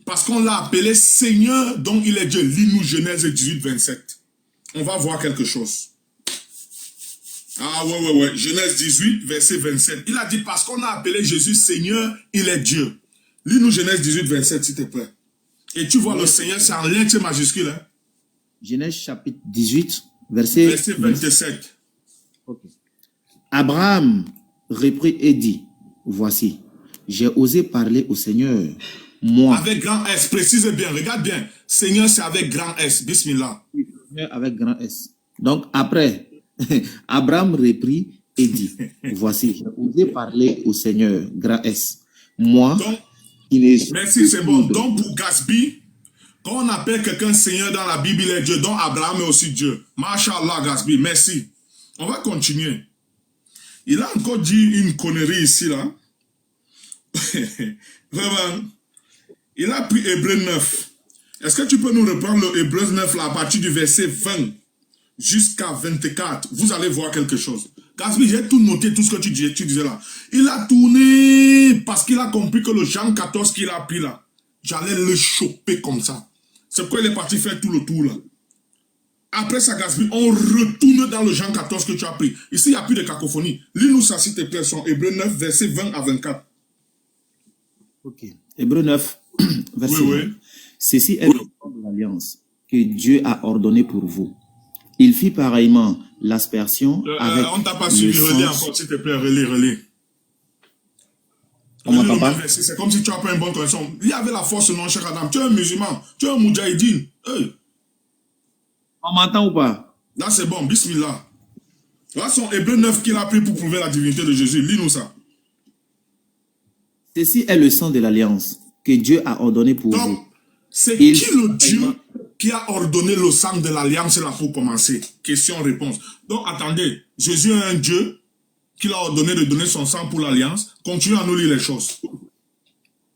Parce qu'on l'a appelé Seigneur, donc il est Dieu. Lis-nous Genèse 18, 27. On va voir quelque chose. Ah ouais. Genèse 18, verset 27. Il a dit parce qu'on a appelé Jésus Seigneur, il est Dieu. Lis-nous Genèse 18, 27, s'il te plaît. Et tu vois, le Seigneur, c'est en lettres majuscules. Hein? Genèse chapitre 18, verset 27. Okay. Abraham reprit et dit, voici, j'ai osé parler au Seigneur, moi. Avec grand S, précise bien, regarde bien. Seigneur, c'est avec grand S, bismillah. Seigneur avec grand S. Donc après, Abraham reprit et dit, voici, j'ai osé parler au Seigneur, grand S, moi. Donc, merci, c'est bon. Donc pour Gatsby, quand on appelle quelqu'un Seigneur dans la Bible, il est Dieu. Donc Abraham est aussi Dieu. Masha'Allah, Gatsby, merci. On va continuer. Il a encore dit une connerie ici, là. Vraiment. Il a pris Hébreu 9. Est-ce que tu peux nous reprendre le Hébreu 9 là, à partir du verset 20 jusqu'à 24? Vous allez voir quelque chose. Gatsby, j'ai tout noté, tout ce que tu disais là. Il a tourné parce qu'il a compris que le Jean 14 qu'il a pris là, j'allais le choper comme ça. C'est pourquoi il est parti faire tout le tour là. Après ça, Gatsby, on retourne dans le Jean 14 que tu as pris. Ici, il n'y a plus de cacophonie. Lis-nous ça, s'il te plaît, son Hébreu 9, verset 20 à 24. Ok. Hébreux 9, verset Oui, 1. oui. Ceci est le sang de l'alliance que Dieu a ordonné pour vous. Il fit pareillement l'aspersion avec On t'a pas le suivi, relis sang. encore, s'il te plaît, relis. On m'entend pas? C'est comme si tu as pas une bonne connexion. Il y avait la force, non, cher Adam. Tu es un musulman, tu es un moudjahidine. Hey, On m'entend ou pas? là, c'est bon, bismillah. Là, son Hébreu 9 qu'il a pris pour prouver la divinité de Jésus. Lis-nous ça. Ceci est le sang de l'alliance que Dieu a ordonné pour vous. Donc, c'est Il- qui le Dieu qui a ordonné le sang de l'alliance là pour commencer? Question-réponse. Donc, attendez, Jésus est un Dieu qui l'a ordonné de donner son sang pour l'alliance. Continue à nous lire les choses.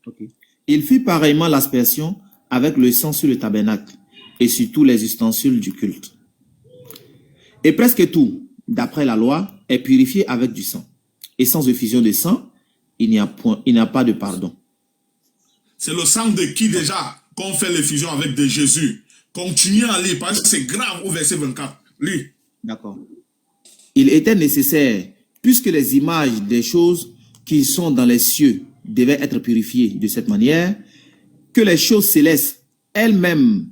Ok. Il fit pareillement l'aspersion avec le sang sur le tabernacle et sur tous les ustensiles du culte. Et presque tout, d'après la loi, est purifié avec du sang. Et sans effusion de sang, il n'y a pas de pardon. C'est le sang de qui déjà qu'on fait l'effusion avec de Jésus. Continuez à lire parce que c'est grave au verset 24. Lis. D'accord. Il était nécessaire, puisque les images des choses qui sont dans les cieux devaient être purifiées de cette manière, que les choses célestes elles-mêmes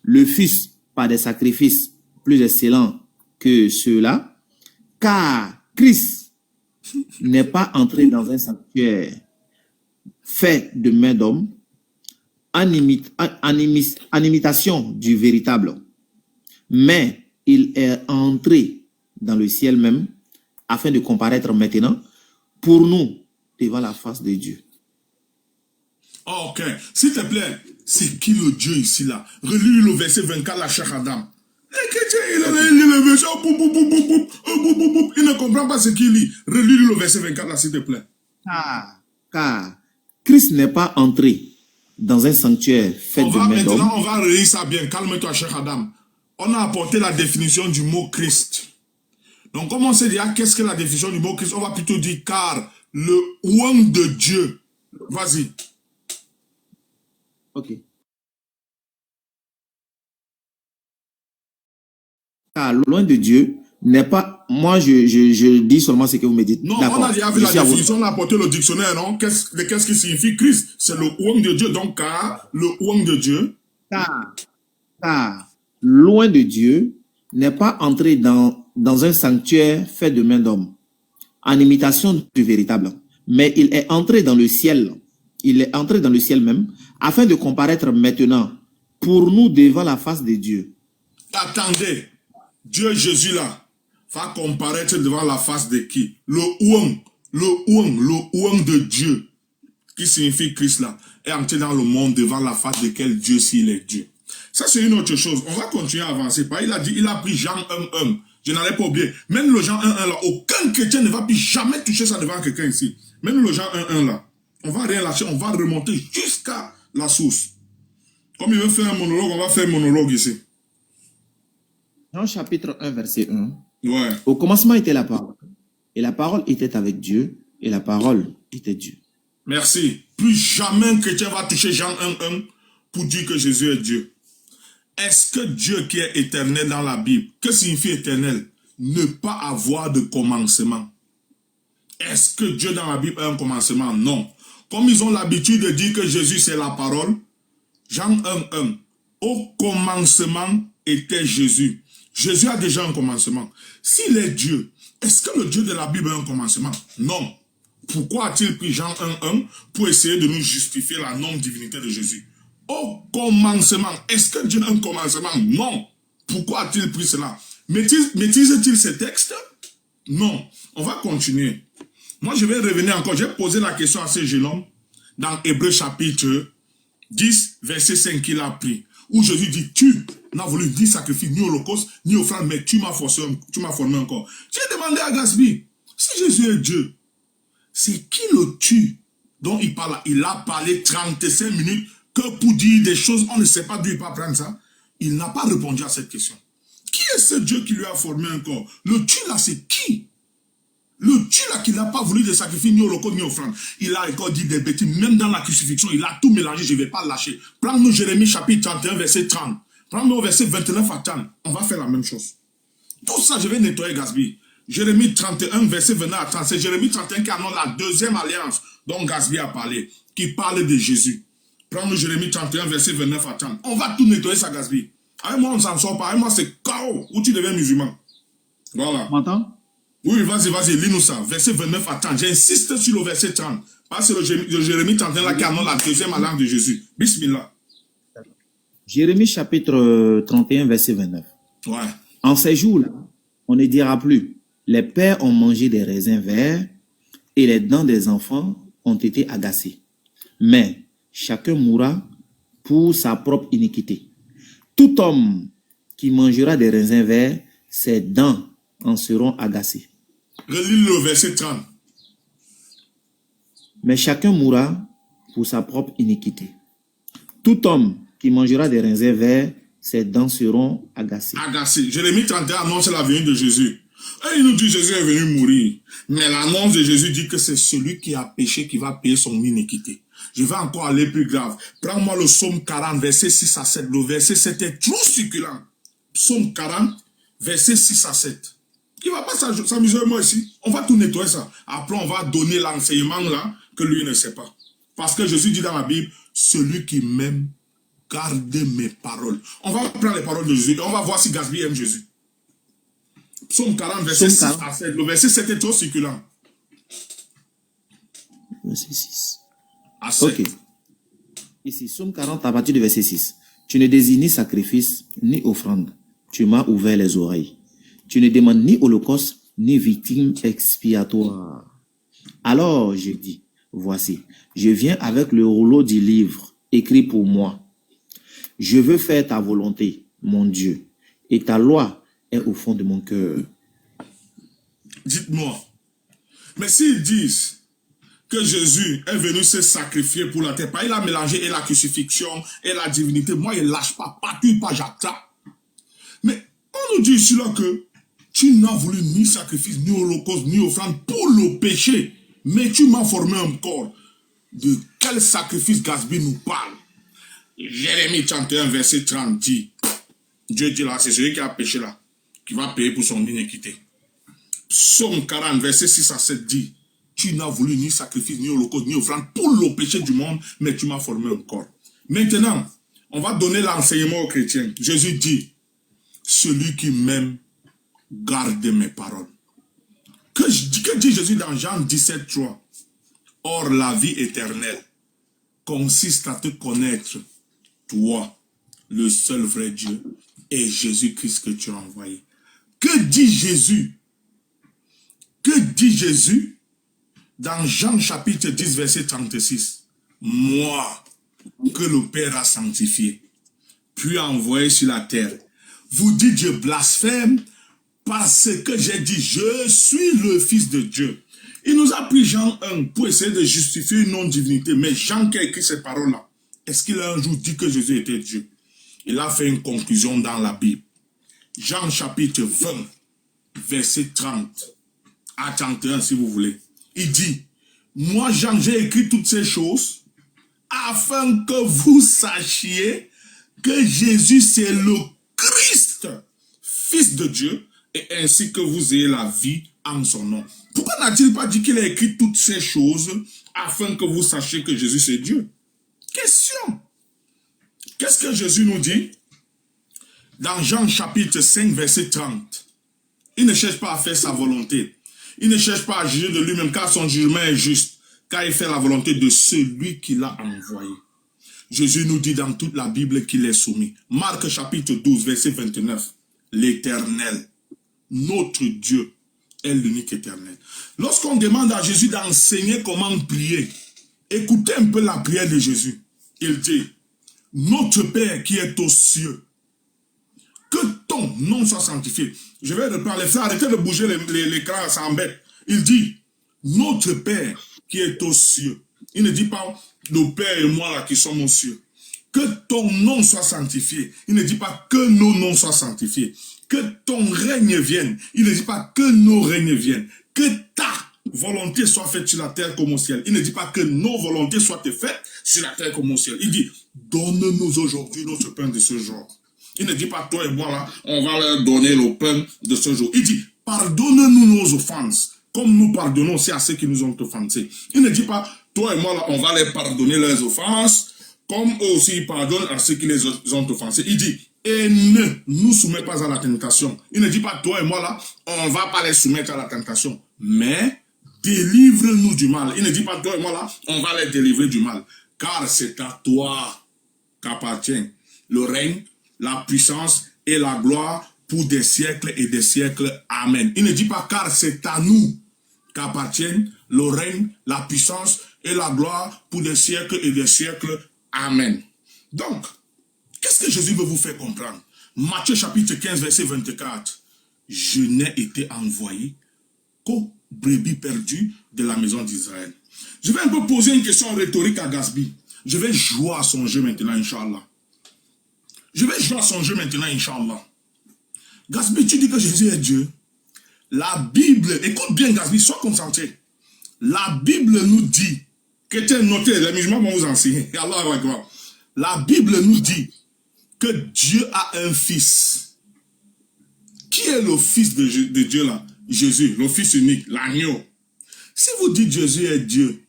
le fussent par des sacrifices plus excellents que ceux-là, car Christ n'est pas entré dans un sanctuaire fait de main d'homme, en imitation du véritable, mais il est entré dans le ciel même, afin de comparaître maintenant pour nous devant la face de Dieu. Oh, ok. S'il te plaît, c'est qui le Dieu ici là? Relis le verset 24, la Cheikh Adam. Les chrétiens, il lit le verset, il ne comprend pas ce qu'il lit. Relis le verset 24 là, s'il te plaît. Car Christ n'est pas entré dans un sanctuaire fait de main d'homme. Maintenant, on va relire ça bien. Calme-toi, Cheikh Adam. On a apporté la définition du mot Christ. Donc, comme on sait déjà, qu'est-ce que la définition du mot Christ? On va plutôt dire car le ouan de Dieu. Vas-y. Ok. Car loin de Dieu n'est pas... Moi, je dis seulement ce que vous me dites. Non, on a déjà vu la définition, on a apporté le dictionnaire, non? Qu'est-ce qui signifie Christ? C'est le ouan de Dieu. Donc, car le ouan de Dieu. Car loin de Dieu n'est pas entré dans un sanctuaire fait de main d'homme, en imitation du véritable, mais il est entré dans le ciel. Il est entré dans le ciel même, afin de comparaître maintenant pour nous devant la face de Dieu. Attendez, Dieu Jésus là va comparaître devant la face de qui? Le ouan de Dieu, qui signifie Christ là, est entré dans le monde devant la face de quel Dieu s'il est Dieu. Ça c'est une autre chose. On va continuer à avancer. Il a pris Jean 1:1. Je n'allais pas oublier. Même le Jean 1:1 là, aucun chrétien ne va plus jamais toucher ça devant quelqu'un ici. Même le Jean 1:1 là. On va rien lâcher, on va remonter jusqu'à la source. Comme il veut faire un monologue, on va faire un monologue ici. Jean chapitre 1, verset 1. Ouais. Au commencement était la parole, et la parole était avec Dieu, et la parole était Dieu. Merci. Plus jamais un chrétien va toucher Jean 1:1 pour dire que Jésus est Dieu. Est-ce que Dieu qui est éternel dans la Bible, que signifie éternel? Ne pas avoir de commencement. Est-ce que Dieu dans la Bible a un commencement? Non. Comme ils ont l'habitude de dire que Jésus c'est la parole, Jean 1:1, au commencement était Jésus. Jésus a déjà un commencement. S'il est Dieu, est-ce que le Dieu de la Bible a un commencement? Non. Pourquoi a-t-il pris Jean 1:1 pour essayer de nous justifier la non-divinité de Jésus? Au commencement, est-ce que Dieu a un commencement? Non. Pourquoi a-t-il pris cela? Maîtrise-t-il ces textes? Non. On va continuer. Moi, je vais revenir encore. J'ai posé la question à ce jeune homme dans Hébreux chapitre 10, verset 5 qu'il a pris. Où Jésus dit, tu n'as voulu ni sacrifice, ni holocauste, ni offrande, mais tu m'as formé encore. J'ai demandé à Gatsby, si Jésus est Dieu, c'est qui le tu dont il parle? Il a parlé 35 minutes que pour dire des choses, on ne sait pas d'où il va prendre ça. Il n'a pas répondu à cette question. Qui est ce Dieu qui lui a formé encore? Le tu là, c'est qui? Le Dieu là qui n'a pas voulu de sacrifice ni holocauste ni offrande. Il a encore dit des bêtises. Même dans la crucifixion, il a tout mélangé. Je ne vais pas lâcher. Prends-nous Jérémie chapitre 31 verset 30. Prends-nous verset 29 à 30. On va faire la même chose. Tout ça, je vais nettoyer Gatsby. Jérémie 31, verset 29 à 30. C'est Jérémie 31 qui annonce la deuxième alliance dont Gasby a parlé, qui parle de Jésus. Prends le Jérémie 31, verset 29 à 30. On va tout nettoyer ça, Gasby. Avec moi, on ne s'en sort pas. Avec moi, c'est chaos où tu deviens musulman. Voilà. Tu m'entends? Oui, vas-y, lis-nous ça. Verset 29 à 30. J'insiste sur le verset 30. Parce que le Jérémie 31 là qui annonce la deuxième alliance de Jésus. Bismillah. Jérémie chapitre 31, verset 29. Ouais. En ces jours-là, on ne dira plus, les pères ont mangé des raisins verts et les dents des enfants ont été agacées. Mais chacun mourra pour sa propre iniquité. Tout homme qui mangera des raisins verts, ses dents en seront agacées. Relis le verset 30. Mais chacun mourra pour sa propre iniquité. Tout homme qui mangera des raisins verts, ses dents seront agacées. Agacé. Jérémie 31 annonce la venue de Jésus. Et il nous dit que Jésus est venu mourir. Mais l'annonce de Jésus dit que c'est celui qui a péché qui va payer son iniquité. Je vais encore aller plus grave. Prends-moi le psaume 40, verset 6 à 7. Le verset 7 est trop succulent. Psaume 40, verset 6 à 7. Il ne va pas s'amuser avec moi ici. On va tout nettoyer ça. Après, on va donner l'enseignement là que lui ne sait pas. Parce que Jésus dit dans la Bible, celui qui m'aime, garde mes paroles. On va prendre les paroles de Jésus et on va voir si Gasby aime Jésus. Psaume 40, verset 6 à 7. Le verset 7 est trop succulent. Verset 6. À 7. Ok. Ici, Psaume 40 à partir du verset 6. Tu ne désignes ni sacrifice, ni offrande. Tu m'as ouvert les oreilles. Tu ne demandes ni holocauste, ni victime expiatoire. Alors je dis, voici, je viens avec le rouleau du livre, écrit pour moi. Je veux faire ta volonté, mon Dieu, et ta loi est au fond de mon cœur. Dites-moi, mais s'ils disent que Jésus est venu se sacrifier pour la terre, il a mélangé et la crucifixion et la divinité, moi il ne lâche pas, pas j'attrape. Mais on nous dit ici là que tu n'as voulu ni sacrifice, ni holocauste, ni offrande pour le péché, mais tu m'as formé un corps. De quel sacrifice Gasby nous parle? Jérémie 31, verset 30 dit, Dieu dit là, c'est celui qui a péché là, qui va payer pour son iniquité. Psaume 40, verset 6 à 7 dit, tu n'as voulu ni sacrifice, ni holocauste, ni offrande pour le péché du monde, mais tu m'as formé un corps. Maintenant, on va donner l'enseignement aux chrétiens. Jésus dit, celui qui m'aime, garde mes paroles. Que dit Jésus dans Jean 17, 3? Or, la vie éternelle consiste à te connaître, toi, le seul vrai Dieu, et Jésus-Christ que tu as envoyé. Que dit Jésus? Que dit Jésus dans Jean chapitre 10, verset 36? Moi, que le Père a sanctifié, puis envoyé sur la terre. Vous dites, je blasphème parce que j'ai dit, je suis le Fils de Dieu. Il nous a pris Jean 1 pour essayer de justifier une non-divinité. Mais Jean qui a écrit ces paroles-là, est-ce qu'il a un jour dit que Jésus était Dieu? Il a fait une conclusion dans la Bible. Jean chapitre 20, verset 30 à 31 si vous voulez. Il dit, moi Jean, j'ai écrit toutes ces choses afin que vous sachiez que Jésus c'est le Christ, Fils de Dieu, et ainsi que vous ayez la vie en son nom. Pourquoi n'a-t-il pas dit qu'il a écrit toutes ces choses afin que vous sachiez que Jésus c'est Dieu? Question. Qu'est-ce que Jésus nous dit? Dans Jean chapitre 5, verset 30. Il ne cherche pas à faire sa volonté. Il ne cherche pas à juger de lui-même car son jugement est juste. Car il fait la volonté de celui qui l'a envoyé. Jésus nous dit dans toute la Bible qu'il est soumis. Marc chapitre 12, verset 29. L'Éternel, notre Dieu, est l'unique éternel. Lorsqu'on demande à Jésus d'enseigner comment prier, écoutez un peu la prière de Jésus. Il dit, notre Père qui est aux cieux, que ton nom soit sanctifié. Je vais reprendre les frères, arrêtez de bouger l'écran, ça embête. Il dit, notre Père qui est aux cieux. Il ne dit pas, le Père et moi là qui sommes aux cieux. Que ton nom soit sanctifié. Il ne dit pas que nos noms soient sanctifiés. Que ton règne vienne. Il ne dit pas que nos règnes viennent. Que ta volonté soit faite sur la terre comme au ciel. Il ne dit pas que nos volontés soient faites sur la terre comme au ciel. Il dit, donne-nous aujourd'hui notre pain de ce jour. Il ne dit pas toi et moi là, on va leur donner le pain de ce jour. Il dit, pardonne-nous nos offenses, comme nous pardonnons aussi à ceux qui nous ont offensés. Il ne dit pas, toi et moi, là, on va les pardonner leurs offenses, comme eux aussi ils pardonnent à ceux qui les ont offensés. Il dit, et ne nous soumets pas à la tentation. Il ne dit pas, toi et moi, là, on ne va pas les soumettre à la tentation, mais délivre-nous du mal. Il ne dit pas, toi et moi, là, on va les délivrer du mal, car c'est à toi qu'appartient le règne, la puissance et la gloire pour des siècles et des siècles. Amen. Il ne dit pas car c'est à nous qu'appartiennent le règne, la puissance et la gloire pour des siècles et des siècles. Amen. Donc, qu'est-ce que Jésus veut vous faire comprendre? Matthieu chapitre 15, verset 24. Je n'ai été envoyé qu'aux brebis perdues de la maison d'Israël. Je vais un peu poser une question rhétorique à Gasby. Je vais jouer à son jeu maintenant, Inch'Allah. Je vais jouer à son jeu maintenant, Inch'Allah. Gasby, tu dis que Jésus est Dieu. La Bible, écoute bien Gasby, sois concentré. La Bible nous dit, chrétiens, notez, les musulmans vont vous enseigner. Allah, la Bible nous dit que Dieu a un fils. Qui est le fils de Dieu là? Jésus, le fils unique, l'agneau. Si vous dites Jésus est Dieu,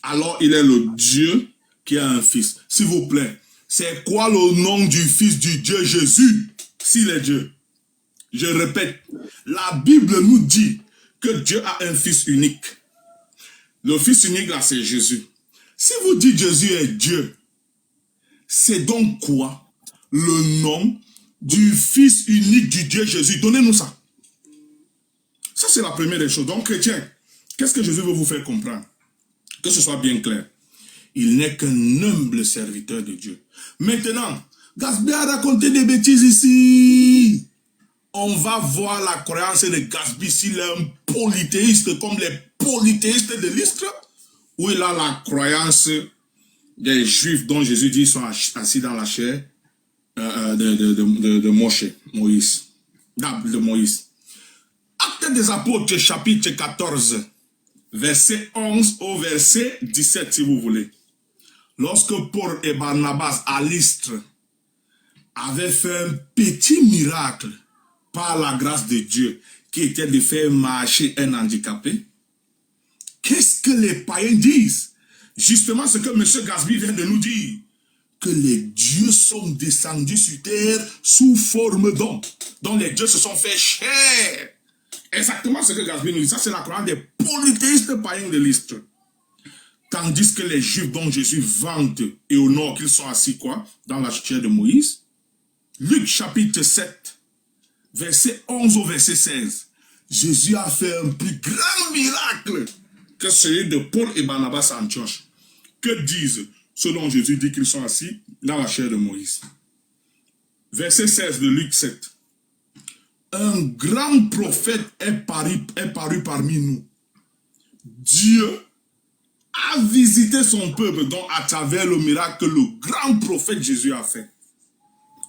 alors il est le Dieu qui a un fils. S'il vous plaît, c'est quoi le nom du fils du Dieu Jésus, s'il est Dieu? Je répète, la Bible nous dit que Dieu a un fils unique. Le fils unique là, c'est Jésus. Si vous dites Jésus est Dieu, c'est donc quoi le nom du fils unique du Dieu Jésus? Donnez-nous ça. Ça, c'est la première des choses. Donc, chrétiens, qu'est-ce que Jésus veut vous faire comprendre? Que ce soit bien clair. Il n'est qu'un humble serviteur de Dieu. Maintenant, Gasby a raconté des bêtises ici. On va voir la croyance de Gasby s'il est un polythéiste comme les polythéistes de l'Istre, ou il a la croyance des Juifs dont Jésus dit qu'ils sont assis dans la chair de Moïse. De Moïse. Actes des Apôtres, chapitre 14, verset 11 au verset 17, si vous voulez. Lorsque Paul et Barnabas à l'Istre avaient fait un petit miracle par la grâce de Dieu, qui était de faire marcher un handicapé, qu'est-ce que les païens disent? Justement ce que M. Gasby vient de nous dire, que les dieux sont descendus sur terre sous forme d'hommes, dont les dieux se sont fait chair. Exactement ce que Gasby nous dit. Ça, c'est la croyance des polythéistes païens de l'Istre. Tandis que les Juifs dont Jésus vante et honore qu'ils sont assis quoi? Dans la chair de Moïse. Luc chapitre 7, verset 11 au verset 16. Jésus a fait un plus grand miracle que celui de Paul et Barnabas à Antioche. Que disent ceux dont Jésus dit qu'ils sont assis dans la chair de Moïse? Verset 16 de Luc 7. Un grand prophète est paru parmi nous. Dieu a visité son peuple donc à travers le miracle que le grand prophète Jésus a fait.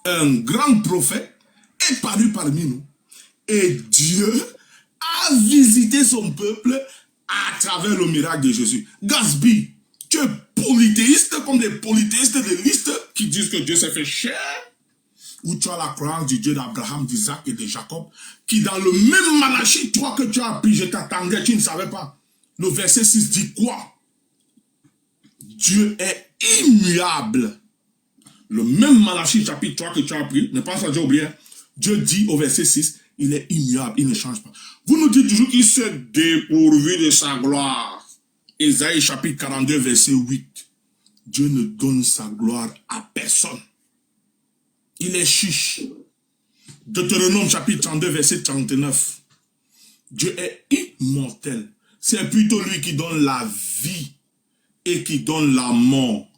Un grand prophète est paru parmi nous. Et Dieu a visité son peuple à travers le miracle de Jésus. Gasby, tu es polythéiste comme les polythéistes de l'Istre qui disent que Dieu s'est fait chair, ou tu as la croyance du Dieu d'Abraham, d'Isaac et de Jacob, qui dans le même Malachie 3 que tu as appris, je t'attendais, tu ne savais pas. Le verset 6 dit quoi? Dieu est immuable. Le même Malachie chapitre 3 que tu as appris, ne pense pas déjà oublié. Dieu dit au verset 6, il est immuable, il ne change pas. Vous nous dites toujours qu'il se dépourvu de sa gloire. Ésaïe chapitre 42 verset 8. Dieu ne donne sa gloire à personne. Il est chiche. Deutéronome chapitre 32 verset 39. Dieu est immortel. C'est plutôt lui qui donne la vie et qui donne la mort.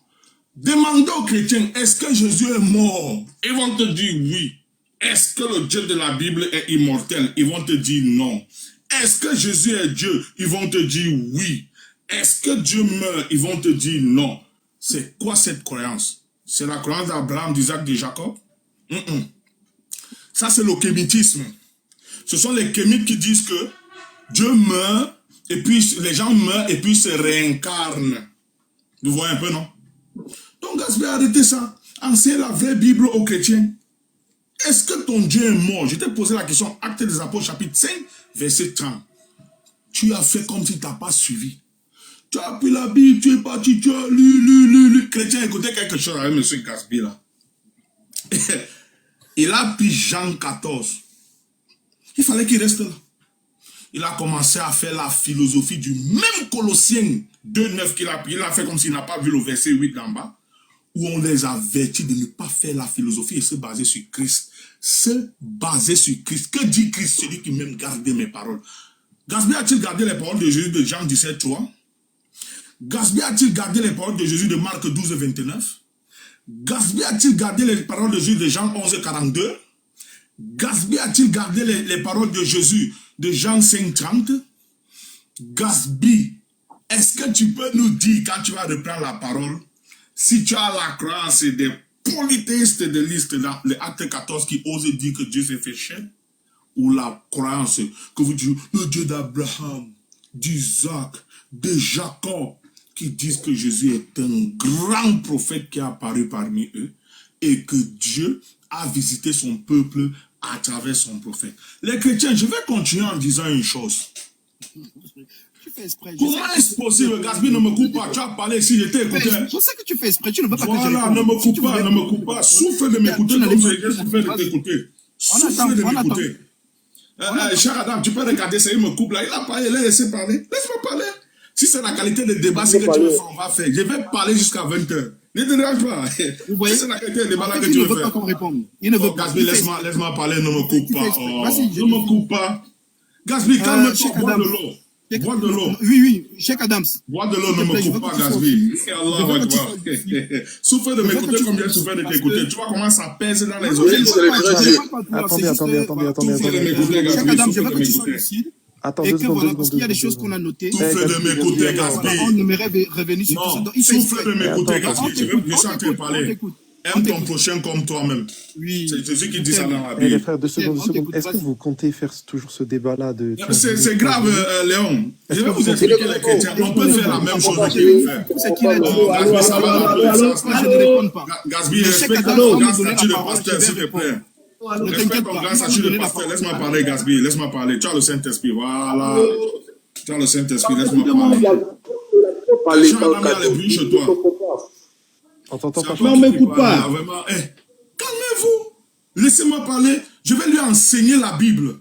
Demandez aux chrétiens, est-ce que Jésus est mort? Ils vont te dire oui. Est-ce que le Dieu de la Bible est immortel? Ils vont te dire non. Est-ce que Jésus est Dieu? Ils vont te dire oui. Est-ce que Dieu meurt? Ils vont te dire non. C'est quoi cette croyance? C'est la croyance d'Abraham, d'Isaac, de Jacob? Ça, c'est le kémitisme. Ce sont les kémites qui disent que Dieu meurt, et puis les gens meurent, et puis se réincarnent. Vous voyez un peu, non? Donc, Gasby, arrêtez ça. Enseignez la vraie Bible aux chrétiens. est-ce que ton Dieu est mort? Je t'ai posé la question, Actes des Apôtres, chapitre 5, verset 30. Tu as fait comme si tu n'as pas suivi. Tu as pris la Bible, tu es parti, tu as lu. Chrétien, écoutez quelque chose avec M. Gasby là. Il a pris Jean 14. Il fallait qu'il reste là. Il a commencé à faire la philosophie du même Colossiens 2,9 qu'il a pris. Il a fait comme s'il n'a pas vu le verset 8 d'en bas, où on les avertit de ne pas faire la philosophie et se baser sur Christ. Se baser sur Christ. Que dit Christ, celui qui m'aime garder mes paroles? Gasby a-t-il gardé les paroles de Jésus de Jean 17, 3? Gasby a-t-il gardé les paroles de Jésus de Marc 12, 29? Gasby a-t-il gardé les paroles de Jésus de Jean 11, 42? Gasby a-t-il gardé les paroles de Jésus de Jean 5, 30? Gasby, est-ce que tu peux nous dire, quand tu vas reprendre la parole, si tu as la croyance des polythéistes de liste dans l'acte 14 qui osent dire que Dieu s'est fait chair, ou la croyance que vous dites, le Dieu d'Abraham, d'Isaac, de Jacob, qui disent que Jésus est un grand prophète qui est apparu parmi eux et que Dieu a visité son peuple à travers son prophète. Les chrétiens, je vais continuer en disant une chose. Tu fais exprès. Comment est-ce possible? Gasby, ne me coupe pas. Tu as parlé ici, j'étais écouté. Je sais que tu fais exprès, tu ne veux pas Voilà, ne me coupe pas, ne me coupe pas. Souffle de m'écouter comme j'ai souffert de t'écouter. Souffle de m'écouter. Cher Adam, tu peux regarder ça, il me coupe là. Il a parlé, il a laissé parler. Laisse-moi parler. Si c'est la qualité de débat, c'est que tu veux faire, on va faire. Je vais parler jusqu'à 20h. Ne te dérange pas. Si c'est la qualité de débat là que tu veux faire. Il ne veut pas. Gasby, laisse-moi parler, ne me coupe pas. Ne me coupe pas. Gasby, calme-toi, bois de l'eau. Bois de l'eau. Oui, Cheikh Adams. Bois de l'eau, ne me coupe pas, Gasby. Souffre de m'écouter comme j'ai souffert de t'écouter. Tu vois comment ça pèse dans les oreilles. Attendez. Souffre de m'écouter, Gasby. Cheikh Adams, je Souffre veux de que tu sois m'écouter. lucide. Attends, Et 2 que secondes, voilà, parce qu'il y a des choses qu'on a notées. Souffle de m'écouter, Gasby. On aimerait revenir sur tout ça. Non, Donc, il fait souffle de exprès. m'écouter, Attends, Gasby. Je suis en train de parler. Aime ton prochain comme toi-même. Oui. C'est celui qui dit ça dans la les Bible. frères, 2 secondes. on t'écoute, Est-ce que vas-y. vous comptez faire toujours ce débat-là de... C'est grave, Léon. Je vais vous expliquer les chrétiens. On peut faire la même chose que J'ai vous faire. ce qu'il a dit. Gasby, ça va dans tous les sens. Moi, je ne réponds pas. Gasby, Mais Cheikh respecte Adam, ton on grand m'a donné statut de la parole, pasteur, je vais s'il te plaît. répondre. Ne Respecte t'inquiète ton pas. grand Il m'a statut de donné la pasteur. parole. Laisse-moi parler, Gasby. Laisse-moi parler. Tu as le Saint-Esprit. Voilà. Tu as le Saint-Esprit. Laisse-moi parler. Jean Adam, il y a les bruits chez toi. On t'entend pas. Non, m'écoute pas. Vraiment. Calmez-vous. Laissez-moi parler. Je vais lui enseigner la Bible.